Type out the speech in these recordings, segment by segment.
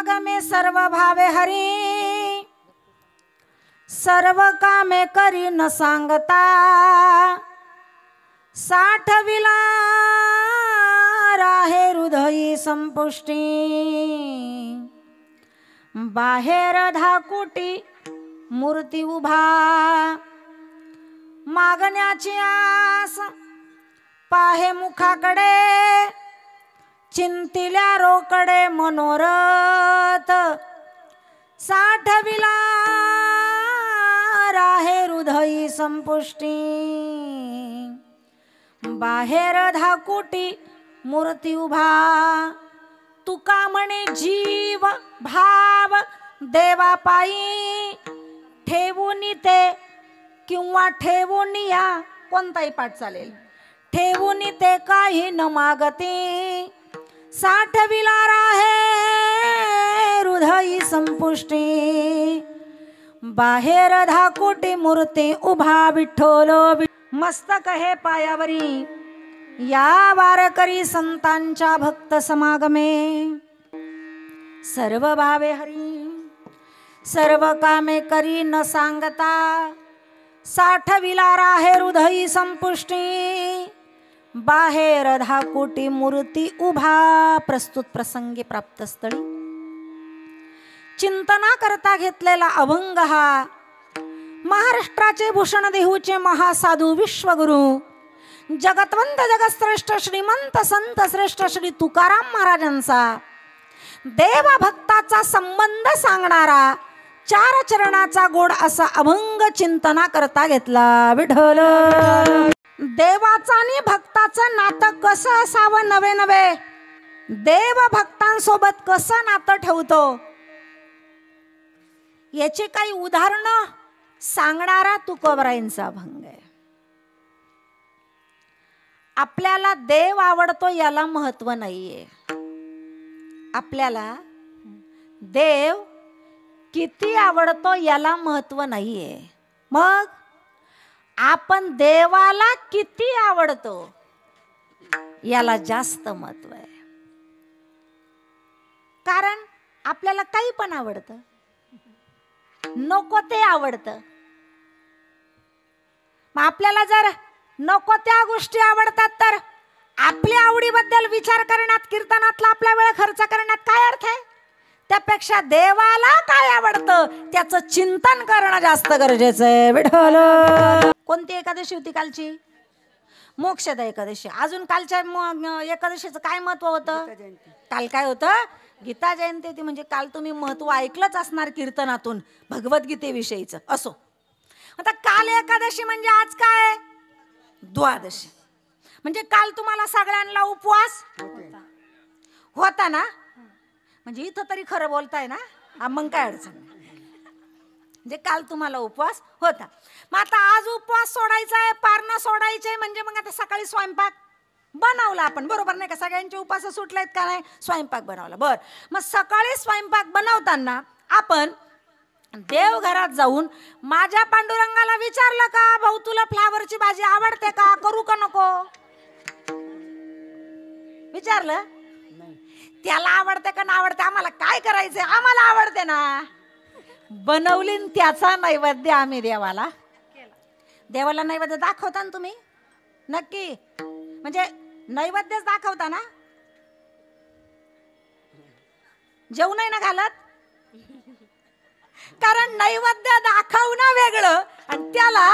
समागमे सर्व भावे हरी, सर्व कामे करी न सांगता, साठविला राहे हृदयी संपुष्टी, बाहेर धाकुटी मूर्ती उभा, मागण्याची आस पाहे मुखाकडे, चिंतिल्या रोकडे मनोरथ, साठविला राहे हृदयी संपुष्टी, बाहेर धाकुटी मूर्ती उभा, तुका म्हणे जीव भाव देवा पायी, ठेवून ते किंवा ठेवून या, कोणताही पाठ चालेल, ठेवून ते काही न मागते, साठविला राहे हृदयी संपुष्टी, बाहेर धाकुटी मूर्ती उभा विठ्ठल, मस्तक हे पायावरी या वारकरी संतांच्या भक्त समागमे, सर्व भावे हरी, सर्व कामे करी न सांगता, साठविला राहे हृदयी संपुष्टी, बाहेर धाकुटी मूर्ती उभा. प्रस्तुत प्रसंगी प्राप्त स्थळी चिंतना करता घेतलेला अभंग हा महाराष्ट्राचे भूषण देहूचे महासाधू विश्वगुरु जगतवंत जगतश्रेष्ठ श्रीमंत संत श्रेष्ठ श्री तुकाराम महाराजांचा देव भक्ताचा संबंध सांगणारा चार चरणाचा गोड असा अभंग चिंतना करता घेतला. विठ्ठल देवाचा आणि भक्ताचं नातं कसं असावं, नवे नवे देव भक्तांसोबत कसं नातं ठेवतो याची काही उदाहरणं सांगणारा तुकोबरायांचा अभंग आहे. आपल्याला देव आवडतो याला महत्व नाहीये, आपल्याला देव किती आवडतो याला महत्व नाहीये, मग आपण देवाला किती आवडतो याला जास्त महत्व आहे. कारण आपल्याला काही पण आवडतं, नको ते आवडतं. मग आपल्याला जर नको त्या गोष्टी आवडतात तर आपल्या आवडीबद्दल विचार करण्यात, कीर्तनातला आपला वेळ खर्च करण्यात काय अर्थ आहे. त्यापेक्षा देवाला काय आवडतं त्याचं चिंतन करणं जास्त गरजेचं आहे. विठ्ठल कोणती एकादशी होती कालची? मोक्षदा एकादशी. अजून कालच्या एकादशीचं काय महत्व होतं? काल काय होतं? गीता जयंती होती. म्हणजे काल तुम्ही महत्व ऐकलंच असणार कीर्तनातून भगवद्गीतेविषयीचं. असो, आता काल एकादशी म्हणजे आज काय? द्वादशी. म्हणजे काल तुम्हाला सगळ्यांना उपवास होता ना? म्हणजे इथं तरी खरं बोलताय ना, मग काय अडचण नाही. म्हणजे काल तुम्हाला उपवास होता. मग आता आज उपवास सोडायचा आहे, पारणं सोडायचंय, म्हणजे मग आता सकाळी स्वयंपाक बनवला आपण, बरोबर नाही का? सगळ्यांचे उपास सुटलेत का नाही? स्वयंपाक बनवला. बर, मग सकाळी स्वयंपाक बनवताना आपण देवघरात जाऊन माझ्या पांडुरंगाला विचारलं का, भाऊ तुला फ्लावरची भाजी आवडते का, करू का नको? विचारलं? त्याला आवडते का ना आवडते, आम्हाला काय करायचंय? आम्हाला आवडते ना. बनवली त्याचा नैवेद्य आम्ही देवाला. देवाला नैवेद्य दाखवता ना तुम्ही? नक्की. म्हणजे नैवेद्यच दाखवता ना, जेवू नाही ना घालत? कारण नैवेद्य दाखवणं वेगळं आणि त्याला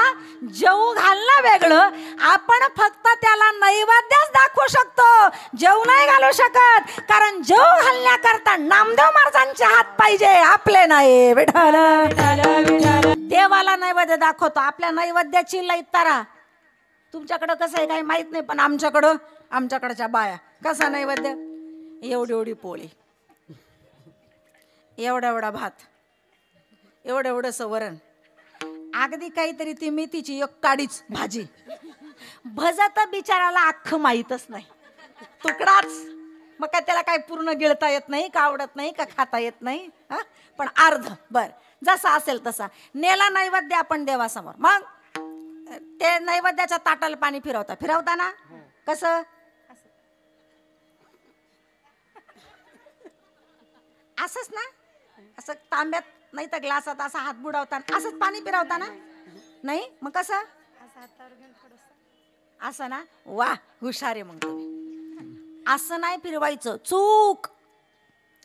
जेवू घालणं वेगळं. आपण फक्त त्याला नैवेद्यच दाखवू शकतो, जेवू नाही घालू शकत. कारण जेवू घालण्याकरता नामदेव महाराजांचे हात पाहिजे, आपले नाही. विठ्ठल देवाला नैवेद्य दाखवतो. आपल्या नैवेद्याची लई तरा. तुमच्याकडं कसं आहे काही माहित नाही, पण आमच्याकडच्या बाया कसा नैवेद्य, एवढी एवढी पोळी, एवढा एवढा भात, एवढं एवढंसं वरण, अगदी काहीतरी ती मेथीची एक काडीच भाजी. भजत बिचाराला अख्खं माहीतच नाही, तुकडाच. मग काय त्याला काही पूर्ण गिळता येत नाही का, आवडत नाही का, खाता येत नाही. पण अर्ध बर जसा असेल तसा नेला नैवेद्य आपण देवासमोर. मग ते नैवेद्याच्या ताटाला पाणी फिरवता ना, कसं? असंच ना, असं तांब्यात नाही तर ग्लासात असं हात बुडवता, असंच पाणी पिरवता ना? नाही मग कसं असं ना? वा हुशार आहे मग तुम्ही. असं नाही फिरवायचं, चूक.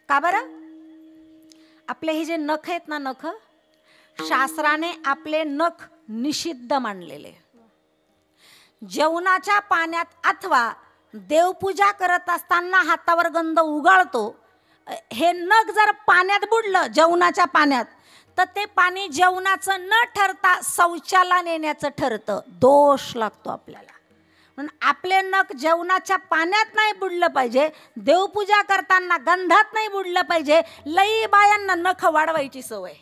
का बरं? आपले हे जे नख आहेत ना, नख शास्त्राने आपले नख निषिद्ध मानलेले. जेवणाच्या पाण्यात अथवा देवपूजा करत असताना हातावर गंध उगाळतो, हे नख जर पाण्यात बुडलं जेवणाच्या पाण्यात, तर ते पाणी जेवणाचं न ठरता शौचाला नेण्याचं ठरतं, दोष लागतो आपल्याला. म्हणून आपले नख जेवणाच्या पाण्यात नाही बुडलं पाहिजे, देवपूजा करताना गंधात नाही बुडलं पाहिजे. लई बायांना नख वाढवायची सवय.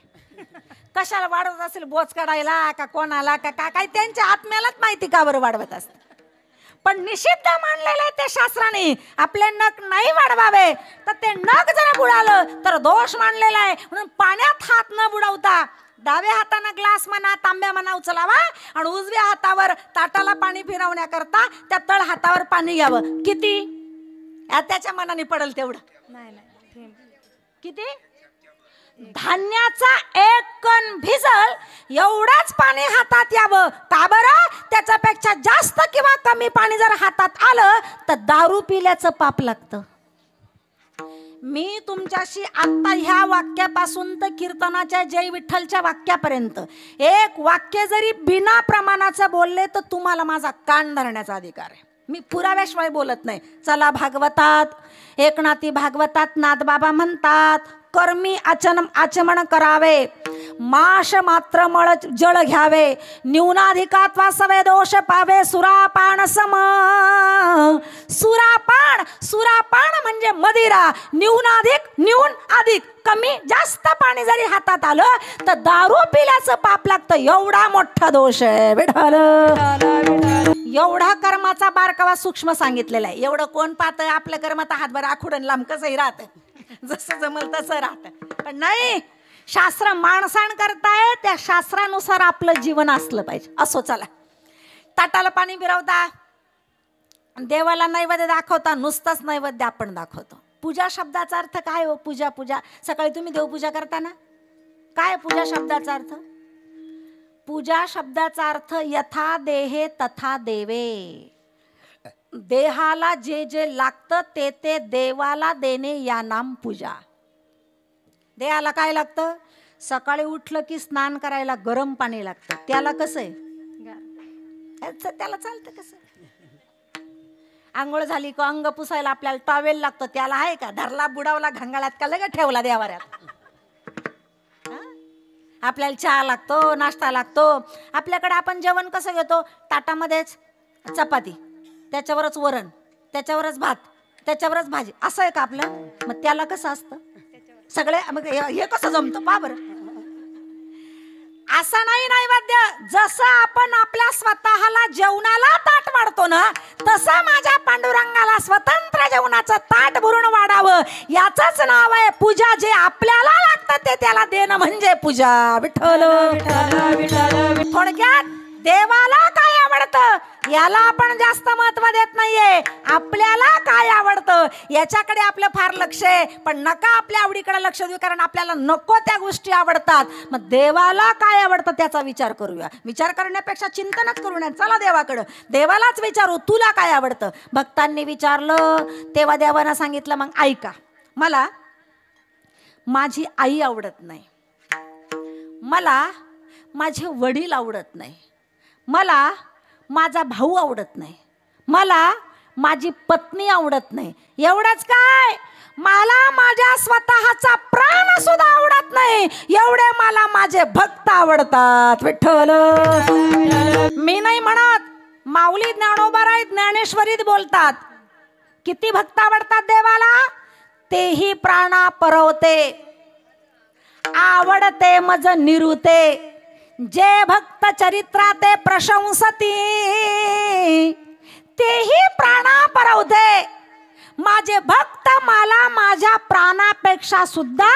कशाला वाढवत असेल, बोच काढायला का कोणाला का काय, त्यांच्या आत्म्यालाच माहिती का बरं वाढवत असत. पण निषिद्ध मानलेलं आहे ते शास्त्राने, आपले नख नाही वाढवावे. तर ते नख जरा बुडालं तर दोष मानलेला आहे. म्हणून पाण्यात हात न बुडवता डाव्या हाताने ग्लास म्हणा, तांब्या म्हणा उचलावा आणि उजव्या हातावर ताटाला पाणी फिरवण्याकरता त्या तळ हातावर पाणी घ्यावं. किती? त्याच्या मनाने पडेल तेवढं. किती? धान्याचा एक कण भिजल एवढाच पाणी हातात यावं. का बरं? त्याच्यापेक्षा जास्त किंवा कमी पाणी जर हातात आलं तर दारू पिल्याचं पाप लागतं. मी तुमच्याशी आता ह्या वाक्यापासून तर कीर्तनाच्या जय विठ्ठलच्या वाक्यापर्यंत एक वाक्य जरी बिना प्रमाणाचं बोलले तर तुम्हाला माझा कान धरण्याचा अधिकार आहे. मी पुराव्याशिवाय बोलत नाही. चला भागवतात, एकनाथी भागवतात नाथबाबा म्हणतात, कर्मी आचमन करावे, माश मात्र मळ जळ घ्यावे, न्यूनाधिकात्वा सवे दोष पावे, सुरापान सम. सुरापान म्हणजे मदिरा. न्यूनाधिक, न्यून अधिक, कमी जास्त पाणी जरी हातात आलं तर दारू पिल्याचं पाप लागतं. एवढा मोठा दोष आहे विठ्ठल. एवढा कर्माचा बारकावा सूक्ष्म सांगितलेला आहे. एवढं कोण पाहतं? आपल्या कर्मात हातभर आखुडन लांब कसंही राहतं, जसं जमल तसं राहतं. पण नाही, शास्त्र माणसाण करताय, त्या शास्त्रानुसार आपलं जीवन असलं पाहिजे. असो चला, ताटाला पाणी फिरवता, देवाला नैवेद्य दाखवता, नुसतंच नैवेद्य आपण दाखवतो. पूजा शब्दाचा अर्थ काय हो? पूजा पूजा सकाळी तुम्ही देवपूजा करता ना, काय पूजा शब्दाचा अर्थ? पूजा शब्दाचा अर्थ यथा देहे तथा देवे. देहाला जे जे लागतं ते ते देवाला देणे या नाम पूजा. देहाला काय लागतं? सकाळी उठलं की स्नान करायला गरम पाणी लागतं. त्याला कसं आहे? त्याला चालतं कसं? आंघोळ झाली का अंग पुसायला आपल्याला टॉवेल लागतं. त्याला आहे का? धरला बुडावला घंगाळ्यात का लगेच ठेवला देवाऱ्यात. आपल्याला चहा लागतो, नाश्ता लागतो. आपल्याकडे आपण जेवण कसं घेतो? ताटामध्येच चपाती, त्याच्यावरच वरण, त्याच्यावरच भात, त्याच्यावरच भाजी, असं आहे का आपलं? मग त्याला कसं असतं? सगळे मग हे कसं जमतं पहा बरं. असं नाही नैवेद्य. जसं आपण आपल्या स्वतःला जेवणाला ताट वाढतो ना, तसं माझ्या पांडुरंगाला स्वतंत्र जेवणाचं ताट भरून वाढावं. याचंच नाव आहे पूजा. जे आपल्याला लागतं ते त्याला देणं म्हणजे पूजा. विठ्ठल थोडक्यात देवाला काय आवडतं याला आपण जास्त महत्व देत नाहीये. आपल्याला काय आवडतं याच्याकडे आपलं फार लक्ष आहे. पण नका आपल्या आवडीकडे लक्ष देऊ, कारण आपल्याला नको त्या गोष्टी आवडतात. मग देवाला काय आवडतं त्याचा विचार करूया. विचार करण्यापेक्षा चिंतनच करू नये. चला देवाकडं, देवालाच विचारू तुला काय आवडतं. भक्तांनी विचारलं तेव्हा देवानं सांगितलं मग ऐका, मला माझी आई आवडत नाही, मला माझे वडील आवडत नाही, मला माझा भाऊ आवडत नाही, मला माझी पत्नी आवडत नाही. एवढंच काय, मला माझ्या स्वतःचा प्राण सुद्धा आवडत नाही. एवढे मला माझे भक्त आवडतात. विठ्ठल मी नाही म्हणत, माऊली ज्ञानोबाराय ज्ञानेश्वरीत बोलतात. किती भक्त आवडतात देवाला? तेही प्राणा परवते, आवडते मज निरुते. जे भक्त चरित्राते प्रशंसती, तेही प्राणा परवते. माझे भक्त मला माझ्या प्राणापेक्षा सुद्धा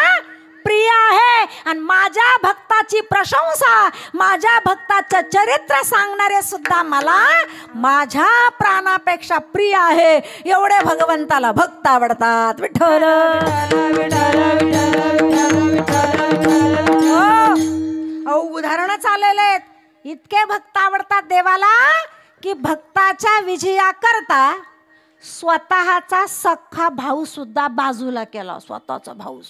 प्रिय आहे. आणि माझ्या भक्ताची प्रशंसा, माझ्या भक्ताचं चरित्र सांगणारे सुद्धा मला माझ्या प्राणापेक्षा प्रिय आहे. एवढे भगवंताला भक्त आवडतात. विठ्ठल. उदाहरण चाललेले आहेत. इतके भक्त आवडतात देवाला की भक्ताच्या विजया करता स्वतःचा सख्खा भाऊ सुद्धा बाजूला केला. स्वतःचा भाऊ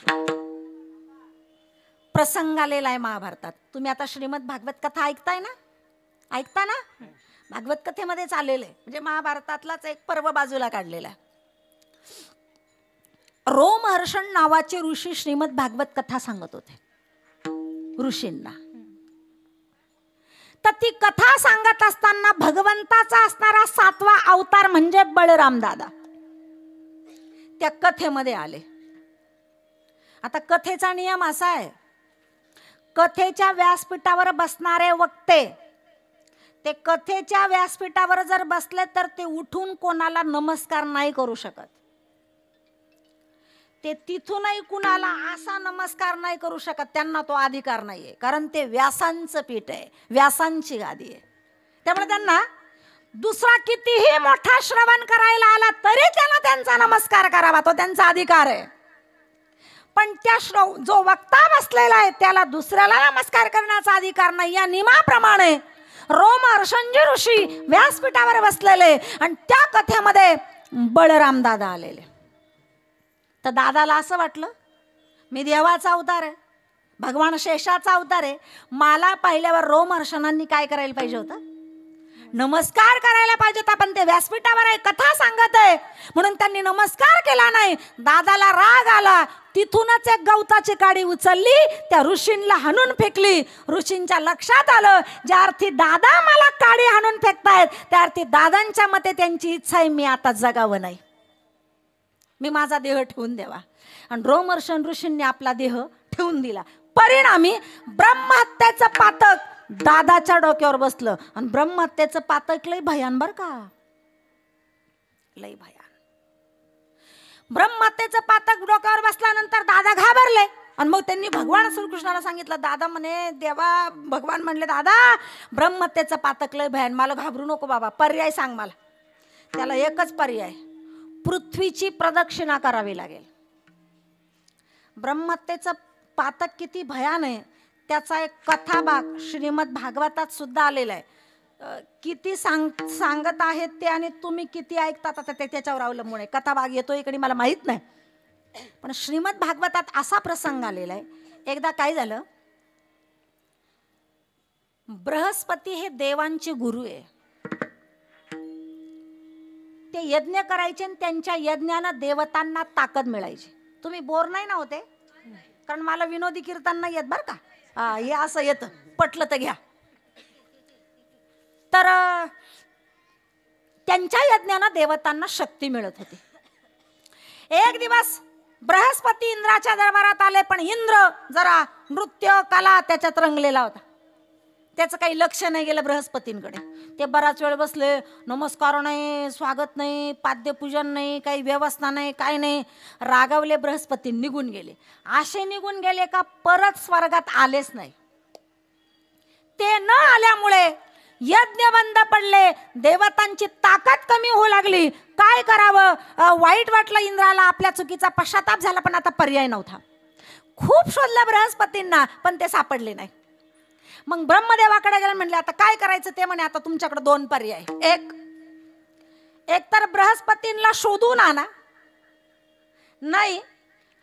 प्रसंग आलेला आहे महाभारतात. तुम्ही आता श्रीमद भागवत कथा ऐकताय ना, ऐकता ना? भागवत कथेमध्ये चाललेलं आहे, म्हणजे महाभारतातलाच एक पर्व बाजूला काढलेला आहे. रोमहर्षण नावाचे ऋषी श्रीमद भागवत कथा सांगत होते ऋषींना. तर ती कथा सांगत असताना भगवंताचा असणारा 7वा अवतार म्हणजे बळराम दादा त्या कथेमध्ये आले. आता कथेचा नियम असा आहे, कथेच्या व्यासपीठावर बसणारे वक्ते ते कथेच्या व्यासपीठावर जर बसले तर ते उठून कोणाला नमस्कार नाही करू शकत. ते तिथूनही कुणाला असा नमस्कार नाही करू शकत, त्यांना तो अधिकार नाहीये, कारण ते व्यासांचं पीठ आहे, व्यासांची गादी आहे. त्यामुळे त्यांना दुसरा कितीही मोठा श्रवण करायला आला तरी त्याला त्यांचा नमस्कार करावा, तो त्यांचा अधिकार आहे. पण त्या जो वक्ता बसलेला आहे त्याला दुसऱ्याला नमस्कार करण्याचा अधिकार नाही. या नियमाप्रमाणे रोमहर्षण ऋषी व्यासपीठावर बसलेले आणि त्या कथेमध्ये बळराम दादा आलेले. तर दादाला असं वाटलं मी देवाचा अवतार आहे, भगवान शेषाचा अवतार आहे, मला पाहिल्यावर रोमहर्षणांनी काय करायला पाहिजे होतं? नमस्कार करायला पाहिजे होता. पण ते व्यासपीठावर आहे, कथा सांगत आहे, म्हणून त्यांनी नमस्कार केला नाही. दादाला राग आला. तिथूनच एक गवताची काडी उचलली, त्या ऋषींना हाणून फेकली. ऋषींच्या लक्षात आलं ज्या अर्थी दादा मला काडी हाणून फेकतायत त्या अर्थी दादांच्या मते त्यांची इच्छा आहे मी आता जगावं नाही, मी माझा देह ठेवून द्यावा. आणि रोमहर्षण ऋषींनी आपला देह ठेवून दिला. परिणामी ब्रह्महत्येचं पातक दादाच्या डोक्यावर बसलं. आणि ब्रह्महत्येचं पातक लय भयान बर का, लय भयान. ब्रह्महत्येचं पातक डोक्यावर बसल्यानंतर दादा घाबरले. आणि मग त्यांनी भगवान श्रीकृष्णाला सांगितलं. दादा म्हणे देवा, भगवान म्हणले दादा ब्रह्महत्येचं पातक लय भयान, मला घाबरू नको बाबा, पर्याय सांग मला. त्याला एकच पर्याय, पृथ्वीची प्रदक्षिणा करावी लागेल. ब्रह्महत्येचं पातक किती भयान आहे त्याचा एक कथाभाग श्रीमद भागवतात सुद्धा आलेला आहे. किती सांगत आहेत ते आणि तुम्ही किती ऐकतात आता ते त्याच्यावर अवलंबून आहे. कथाभाग येतो इकडे मला माहित नाही, पण श्रीमद भागवतात असा प्रसंग आलेला आहे. एकदा काय झालं, बृहस्पती हे देवांचे गुरु आहे. ते यज्ञ करायचे आणि त्यांच्या यज्ञानं देवतांना ताकद मिळायची. तुम्ही बोर नाही ना होते, कारण मला विनोदी कीर्तन नाही येत बर का. हे असं येतं, पटलं तर घ्या. तर त्यांच्या यज्ञानं देवतांना शक्ती मिळत होती. एक दिवस बृहस्पती इंद्राच्या दरबारात आले, पण इंद्र जरा नृत्य कला त्याच्यात रंगलेला होता. त्याचं काही लक्ष नाही गेलं बृहस्पतींकडे. ते बराच वेळ बसले, नमस्कार नाही, स्वागत नाही, पाद्यपूजन नाही, काही व्यवस्था नाही, काय नाही. रागावले बृहस्पती, निघून गेले. असे निघून गेले का परत स्वर्गात आलेच नाही. ते न आल्यामुळे यज्ञ बंद पडले, देवतांची ताकद कमी होऊ लागली. काय करावं, वाईट वाटलं इंद्राला, आपल्या चुकीचा पश्चाताप झाला, पण आता पर्याय नव्हता. खूप शोधलं बृहस्पतींना पण ते सापडले नाही. मग ब्रह्मदेवाकडे गेले, म्हणले आता काय करायचं ते. म्हणे आता तुमच्याकडे 2 पर्याय, एक तर बृहस्पतींना शोधून आणा, नाही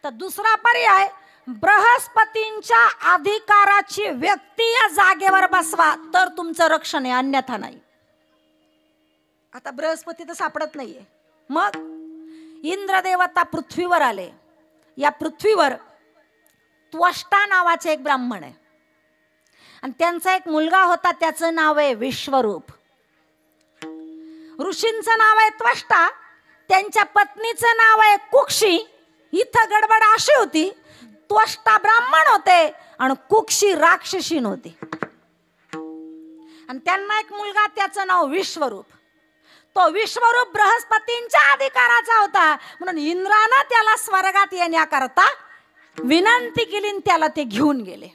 तर दुसरा पर्याय बृहस्पतींच्या अधिकाराची व्यक्ती या जागेवर बसवा तर तुमचं रक्षण आहे, अन्यथा नाही. आता बृहस्पती तर सापडत नाहीये. मग इंद्रदेवता पृथ्वीवर आले. या पृथ्वीवर त्वष्टा नावाचे एक ब्राह्मण आहे आणि त्यांचा एक मुलगा होता, त्याचं नाव आहे विश्वरूप. ऋषींचं नाव आहे त्वष्टा, त्यांच्या पत्नीचं नाव आहे कुक्षी. इथं गडबड अशी होती, त्वष्टा ब्राह्मण होते आणि कुक्षी राक्षसीन होती. आणि त्यांना एक मुलगा, त्याचं नाव विश्वरूप. तो विश्वरूप बृहस्पतींच्या अधिकाराचा होता, म्हणून इंद्रानं त्याला स्वर्गात येण्याकरता विनंती केली आणि त्याला ते घेऊन गेले.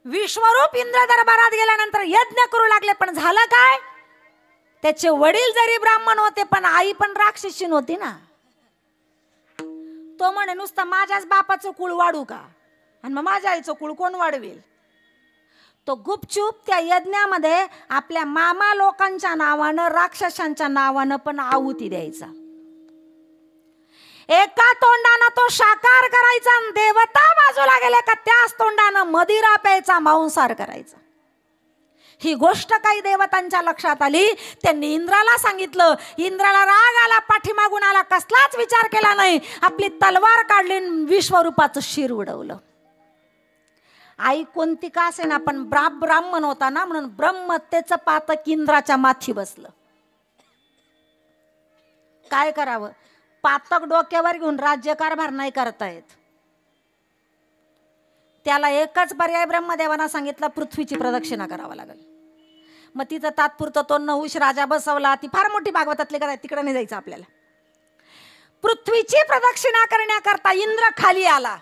विश्वरूप इंद्र दरबारात गेल्यानंतर यज्ञ करू लागले, पण झालं काय, त्याचे वडील जरी ब्राह्मण होते पण आई पण राक्षसीन होती ना. तो म्हणे नुसतं माझ्याच बापाचं कुळ वाढू का, आणि मग माझ्या आईचं कुळ कोण वाढवेल? तो गुपचूप त्या यज्ञामध्ये आपल्या मामा लोकांच्या नावानं, राक्षसांच्या नावानं पण आहुती द्यायचा. एका तोंडानं तो शाकाहार करायचा आणि देवता बाजूला गेले का त्याच तोंडानं मदिरा प्यायचा, मांसाहार करायचा. ही गोष्ट काही देवतांच्या लक्षात आली. त्यांनी इंद्राला सांगितलं. इंद्राला राग आला, पाठीमागून आला, कसलाच विचार केला नाही. आपली तलवार काढली, विश्वरूपाचं शिर उडवलं. आई कोणती का असेना पण ब्राह्मण होता ना, म्हणून ब्रह्महत्येचं पातक इंद्राच्या माथी बसलं. काय करावं? पातक डोक्यावर घेऊन राज्यकारभार नाही करता येत. त्याला एकच पर्याय ब्रह्मदेवांना सांगितलं, पृथ्वीची प्रदक्षिणा करावं लागेल. मग तिथं तात्पुरतं तो नहुष राजा बसवला. ती फार मोठी भागवतातली कथा, तिकडे नाही जायचं आपल्याला. पृथ्वीची प्रदक्षिणा करण्याकरता इंद्र खाली आला.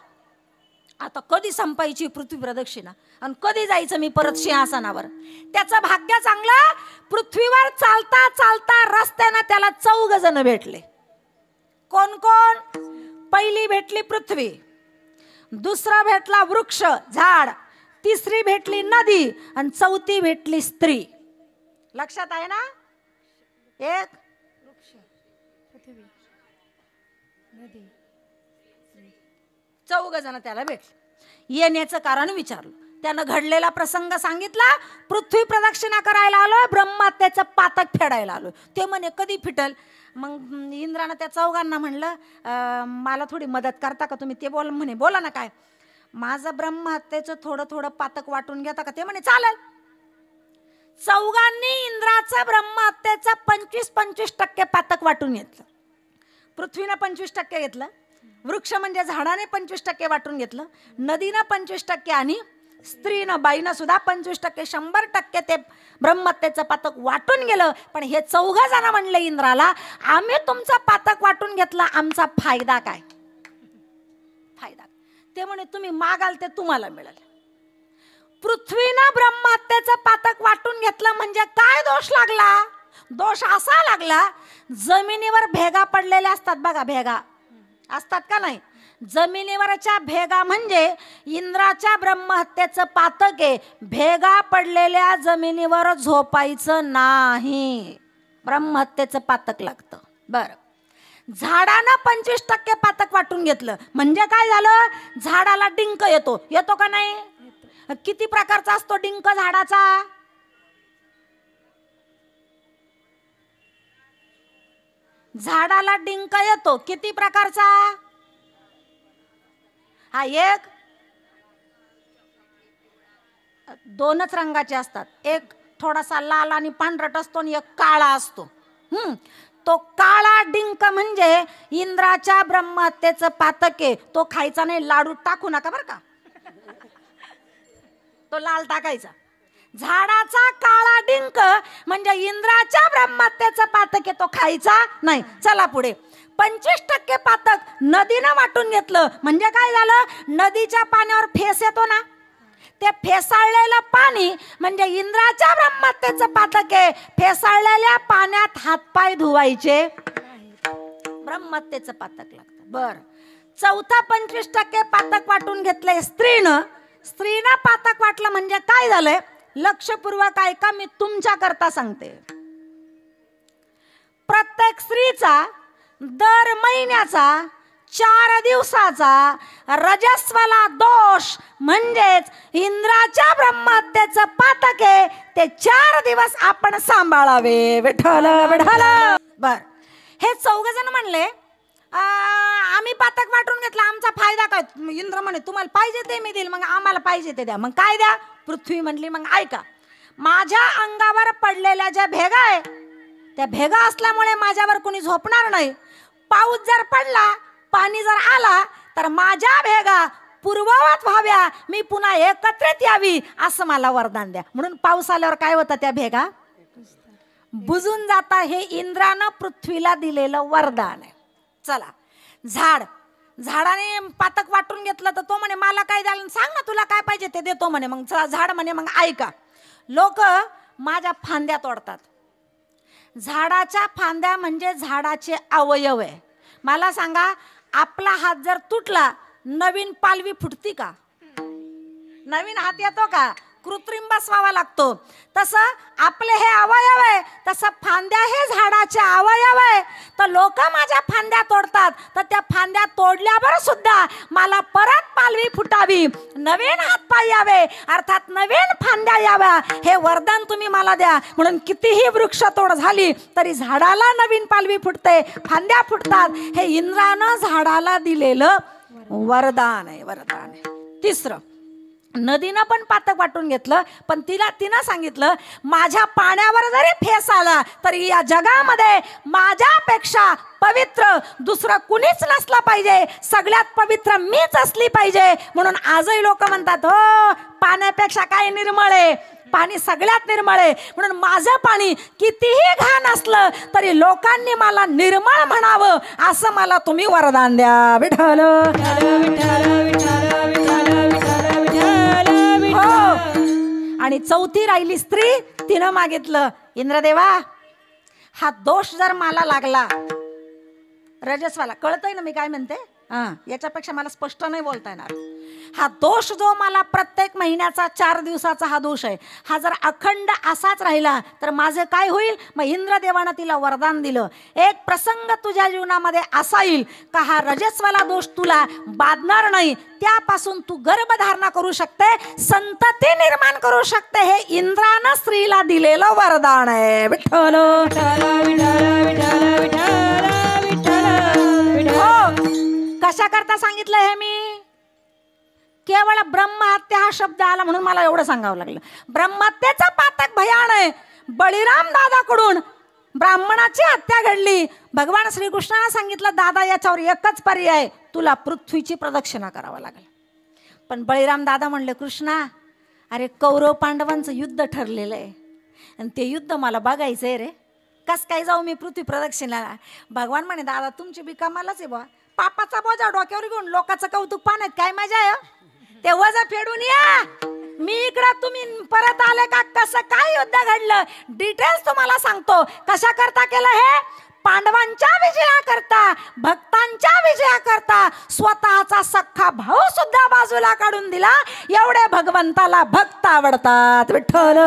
आता कधी संपायची पृथ्वी प्रदक्षिणा आणि कधी जायचं मी परत सिंहासनावर? त्याचं भाग्य चांगलं, पृथ्वीवर चालता चालता रस्त्यानं त्याला 4 जण भेटले. कोण कोण? पहिली भेटली पृथ्वी, दुसरा भेटला वृक्ष झाड, तिसरी भेटली नदी आणि चौथी भेटली स्त्री. लक्षात आहे ना? एक वृक्ष, पृथ्वी, नदी, 4 जण त्याला भेटले. येण्याचं कारण विचारलं. त्यानं घडलेला प्रसंग सांगितला. पृथ्वी प्रदक्षिणा करायला आलो, ब्रह्महत्येचं पातक फेडायला आलो. ते म्हणे कधी फिटल? मग इंद्रानं त्या 4 म्हणलं, मला थोडी मदत करता का तुम्ही? ते म्हणे बोला ना. काय? माझं ब्रह्महत्येचं थोडं थोडं पातक वाटून घेता का? ते म्हणे चालेल. 4 इंद्राचं ब्रह्महत्येचं 25% पातक वाटून घेतलं. पृथ्वीनं 25% घेतलं, वृक्ष म्हणजे झाडाने 25% वाटून घेतलं, नदीनं 25% आणि स्त्रीनं बाईनं सुद्धा 25%, 100% ते ब्रह्महत्येचं पातक वाटून गेलं. पण हे 4 जण म्हणले इंद्राला, आम्ही तुमचं पातक वाटून घेतलं, आमचा फायदा काय? फायदा? ते म्हणे तुम्ही मागाल ते तुम्हाला मिळेल. पृथ्वीनं ब्रह्महत्येचं पातक वाटून घेतलं म्हणजे काय दोष लागला? दोष असा लागला, जमिनीवर भेगा पडलेल्या असतात बघा, भेगा असतात का नाही? जमिनीवरच्या भेगा म्हणजे इंद्राच्या ब्रह्महत्येचं पातक आहे. भेगा पडलेल्या जमिनीवर झोपायचं नाही, ब्रह्महत्येचं पातक लागतं. बरं, झाडानं 25% पातक वाटून घेतलं म्हणजे काय झालं? झाडाला डिंक येतो. येतो का नाही? किती प्रकारचा असतो डिंक झाडाचा? झाडाला डिंक येतो. किती प्रकारचा? हा, एक 2च रंगाचे असतात. एक थोडासा लाल आणि पांढरट असतो आणि एक काळा असतो. तो काळा डिंक म्हणजे इंद्राच्या ब्रह्महत्येचं पातक आहे. तो खायचा नाही, लाडू टाकू नका बरं का, तो लाल टाकायचा. झाडाचा काळा डिंक म्हणजे इंद्राच्या ब्रह्महत्येचं पातक आहे, तो खायचा नाही. चला पुढे. 25% पातक नदीनं वाटून घेतलं म्हणजे काय झालं? नदीच्या पाण्यावर फेस येतो ना, ते फेसाळलेलं पाणी म्हणजे इंद्राच्या ब्रह्महत्येचं पातक आहे. फेसाळलेल्या पाण्यात हातपाय धुवायचे, ब्रह्महत्येचं पातक लागतं. बरं, चौथा 25% पातक वाटून घेतलंय स्त्रीनं. स्त्रीनं पातक वाटलं म्हणजे काय झालंय? लक्षपूर्वक ऐका, मी तुमच्या करता सांगते. प्रत्येक स्त्रीचा दर महिन्याचा 4 दिवसाचा रजस्वला दोष म्हणजेच इंद्राच्या ब्रह्महत्येचं पातक आहे, ते 4 दिवस आपण सांभाळावे. विठ्ठल विठ्ठल. बर, हे 4 जण म्हणले आम्ही पातक वाटून घेतला, आमचा फायदा काय? इंद्र म्हणे तुम्हाला पाहिजे ते मी देईल. मग आम्हाला पाहिजे ते द्या. मग काय द्या? पृथ्वी म्हणली मग ऐका, माझ्या अंगावर पडलेल्या ज्या भेगा आहे त्या भेगा असल्यामुळे माझ्यावर कोणी झोपणार नाही. पाऊस जर पडला, पाणी जर आला तर माझ्या भेगा पूर्ववत व्हाव्या, मी पुन्हा एकत्रित यावी असं मला वरदान द्या. म्हणून पाऊस आल्यावर काय होतं? त्या भेगा बुजून जाता. हे इंद्रानं पृथ्वीला दिलेलं वरदान आहे. चला, झाडाने पातक वाटून घेतलं तर तो म्हणे मला काय द्याल? सांग ना तुला काय पाहिजे ते देतो म्हणे. मग झाड म्हणे मग ऐका, लोक माझ्या फांद्या तोडतात. झाडाच्या फांद्या म्हणजे झाडाचे अवयव आहे. मला सांगा, आपला हात जर तुटला नवीन पालवी फुटती का? नवीन हात येतो का? कृत्रिम बसवावा लागतो. तसं आपले हे अवयव आहे, तसं फांद्या हे झाडाचे अवयव आहे. तर लोक माझ्या फांद्या तोडतात, तर त्या फांद्या तोडल्यावर सुद्धा मला परत पालवी फुटावी, नवीन हात पाय यावे, अर्थात नवीन फांद्या याव्या, हे वरदान तुम्ही मला द्या. म्हणून कितीही वृक्ष तोड झाली तरी झाडाला नवीन पालवी फुटते, फांद्या फुटतात. हे इंद्रानं झाडाला दिलेलं वरदान आहे, वरदान आहे. तिसरं, नदीनं पण पातक वाटून घेतलं, पण तिनं सांगितलं माझ्या पाण्यावर जरी फेस आला तरी या जगामध्ये माझ्यापेक्षा पवित्र दुसरं कुणीच नसलं पाहिजे, सगळ्यात पवित्र मीच असली पाहिजे. म्हणून आजही लोक म्हणतात हो पाण्यापेक्षा काय निर्मळ आहे, पाणी सगळ्यात निर्मळ आहे. म्हणून माझं पाणी कितीही घाण असलं तरी लोकांनी मला निर्मळ म्हणावं असं मला तुम्ही वरदान द्या. विठ्ठल आणि चौथी राहिली स्त्री, तिनं मागितलं इंद्रदेवा हा दोष जर मला लागला, रजस्वाला कळतंय ना मी काय म्हणते, याच्यापेक्षा मला स्पष्ट नाही बोलता येणार. हा दोष जो मला प्रत्येक महिन्याचा 4 दिवसाचा हा दोष आहे, हा जर अखंड असाच राहिला तर माझं काय होईल? मग इंद्रदेवानं तिला वरदान दिलं, एक प्रसंग तुझ्या जीवनामध्ये असा येईल का हा रजस्वाला दोष तुला बाधणार नाही, त्यापासून तू गर्भधारणा करू शकते, संतती निर्माण करू शकते. हे इंद्रानं स्त्रीला दिलेलं वरदान आहे. विठ्ठल कशा करता सांगितलं हे मी? केवळ ब्रह्महत्या हा शब्द आला म्हणून मला एवढं सांगावं लागलं. ब्रह्महत्येचं पातक भयान आहे. बळीराम दादाकडून ब्राह्मणाची हत्या घडली. भगवान श्रीकृष्णाने सांगितलं दादा याच्यावर एकच पर्याय, तुला पृथ्वीची प्रदक्षिणा करावं लागेल. पण बळीराम दादा म्हणले कृष्णा अरे कौरव पांडवांचं युद्ध ठरलेलं आहे आणि ते युद्ध मला बघायचंय रे, कस काय जाऊ मी पृथ्वी प्रदक्षिणाला? भगवान म्हणे दादा तुमची बी कामालाच आहे बा, पापाचा बोजा डोक्यावर घेऊन लोकांचं कौतुक पाण्यात काय मजा आहे? ते वजा फेडून या, मी इकडं तुम्ही परत आले का, कसं काय युद्ध घडलं डिटेल्स तुम्हाला सांगतो. कशा करता केलं हे? पांडवांच्या विजयाकरता, भक्तांच्या विजयाकरता स्वतःचा सख्खा भाऊ सुद्धा बाजूला काढून दिला. एवढे भगवंताला भक्त आवडतात. विठ्ठल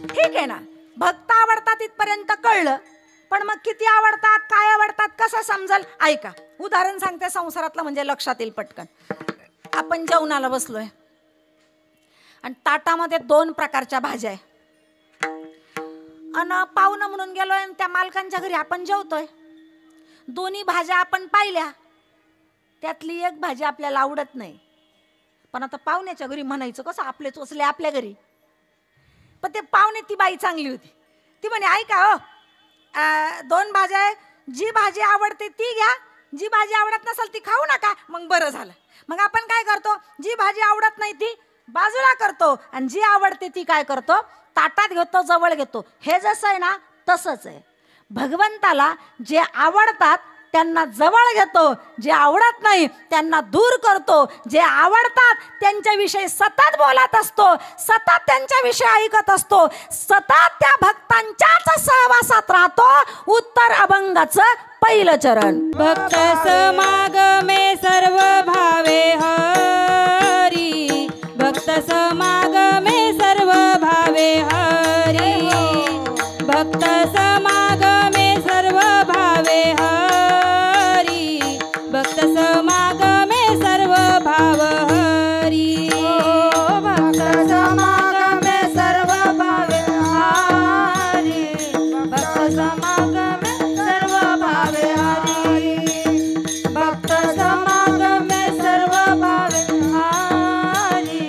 ठीक आहे ना, भक्त आवडतात इथपर्यंत कळलं, पण मग किती आवडतात, काय आवडतात, कसं समजल? ऐका उदाहरण सांगते संसारातलं, म्हणजे लक्षात येईल पटकन. आपण जेवणाला बसलोय आणि ताटामध्ये 2 प्रकारच्या भाज्या आहे आणि पाहुणं म्हणून गेलोय आणि त्या मालकांच्या घरी आपण जेवतोय. दोन्ही भाज्या आपण पाहिल्या, त्यातली एक भाजी आपल्याला आवडत नाही, पण आता पाहुण्याच्या घरी म्हणायचं कसं, आपले चोचले आपल्या घरी. पण ते पाहुणे ती बाई चांगली होती, ती म्हणे ऐका हो 2 भाज्या आहे, जी भाजी आवडते ती घ्या, जी भाजी आवडत नसेल ती खाऊ नका. मग बरं झालं. मग आपण काय करतो, जी भाजी आवडत नाही ती बाजूला करतो आणि जी आवडते ती काय करतो, ताटात घेतो, जवळ घेतो. हे जसं आहे ना तसंच आहे. भगवंताला जे आवडतात त्यांना जवळ घेतो, जे आवडत नाही त्यांना दूर करतो. जे आवडतात त्यांच्याविषयी सतत बोलत असतो, सतत त्यांच्याविषयी ऐकत असतो, सतत त्या भक्तांच्याच सहवासात राहतो. उत्तर अभंगाचं पहिलं चरण. भक्त समागमे सर्व भावे हरी, भक्त समागमे सर्व भावे हरी, भक्त समागमे सर्व भावे हरी, भक्त समागमे सर्व भाव हरी. भक्त समागमे सर्व भावे हरी, भक्त समागमे सर्व भावे हरी, भक्त समागमे सर्व भावे हरी,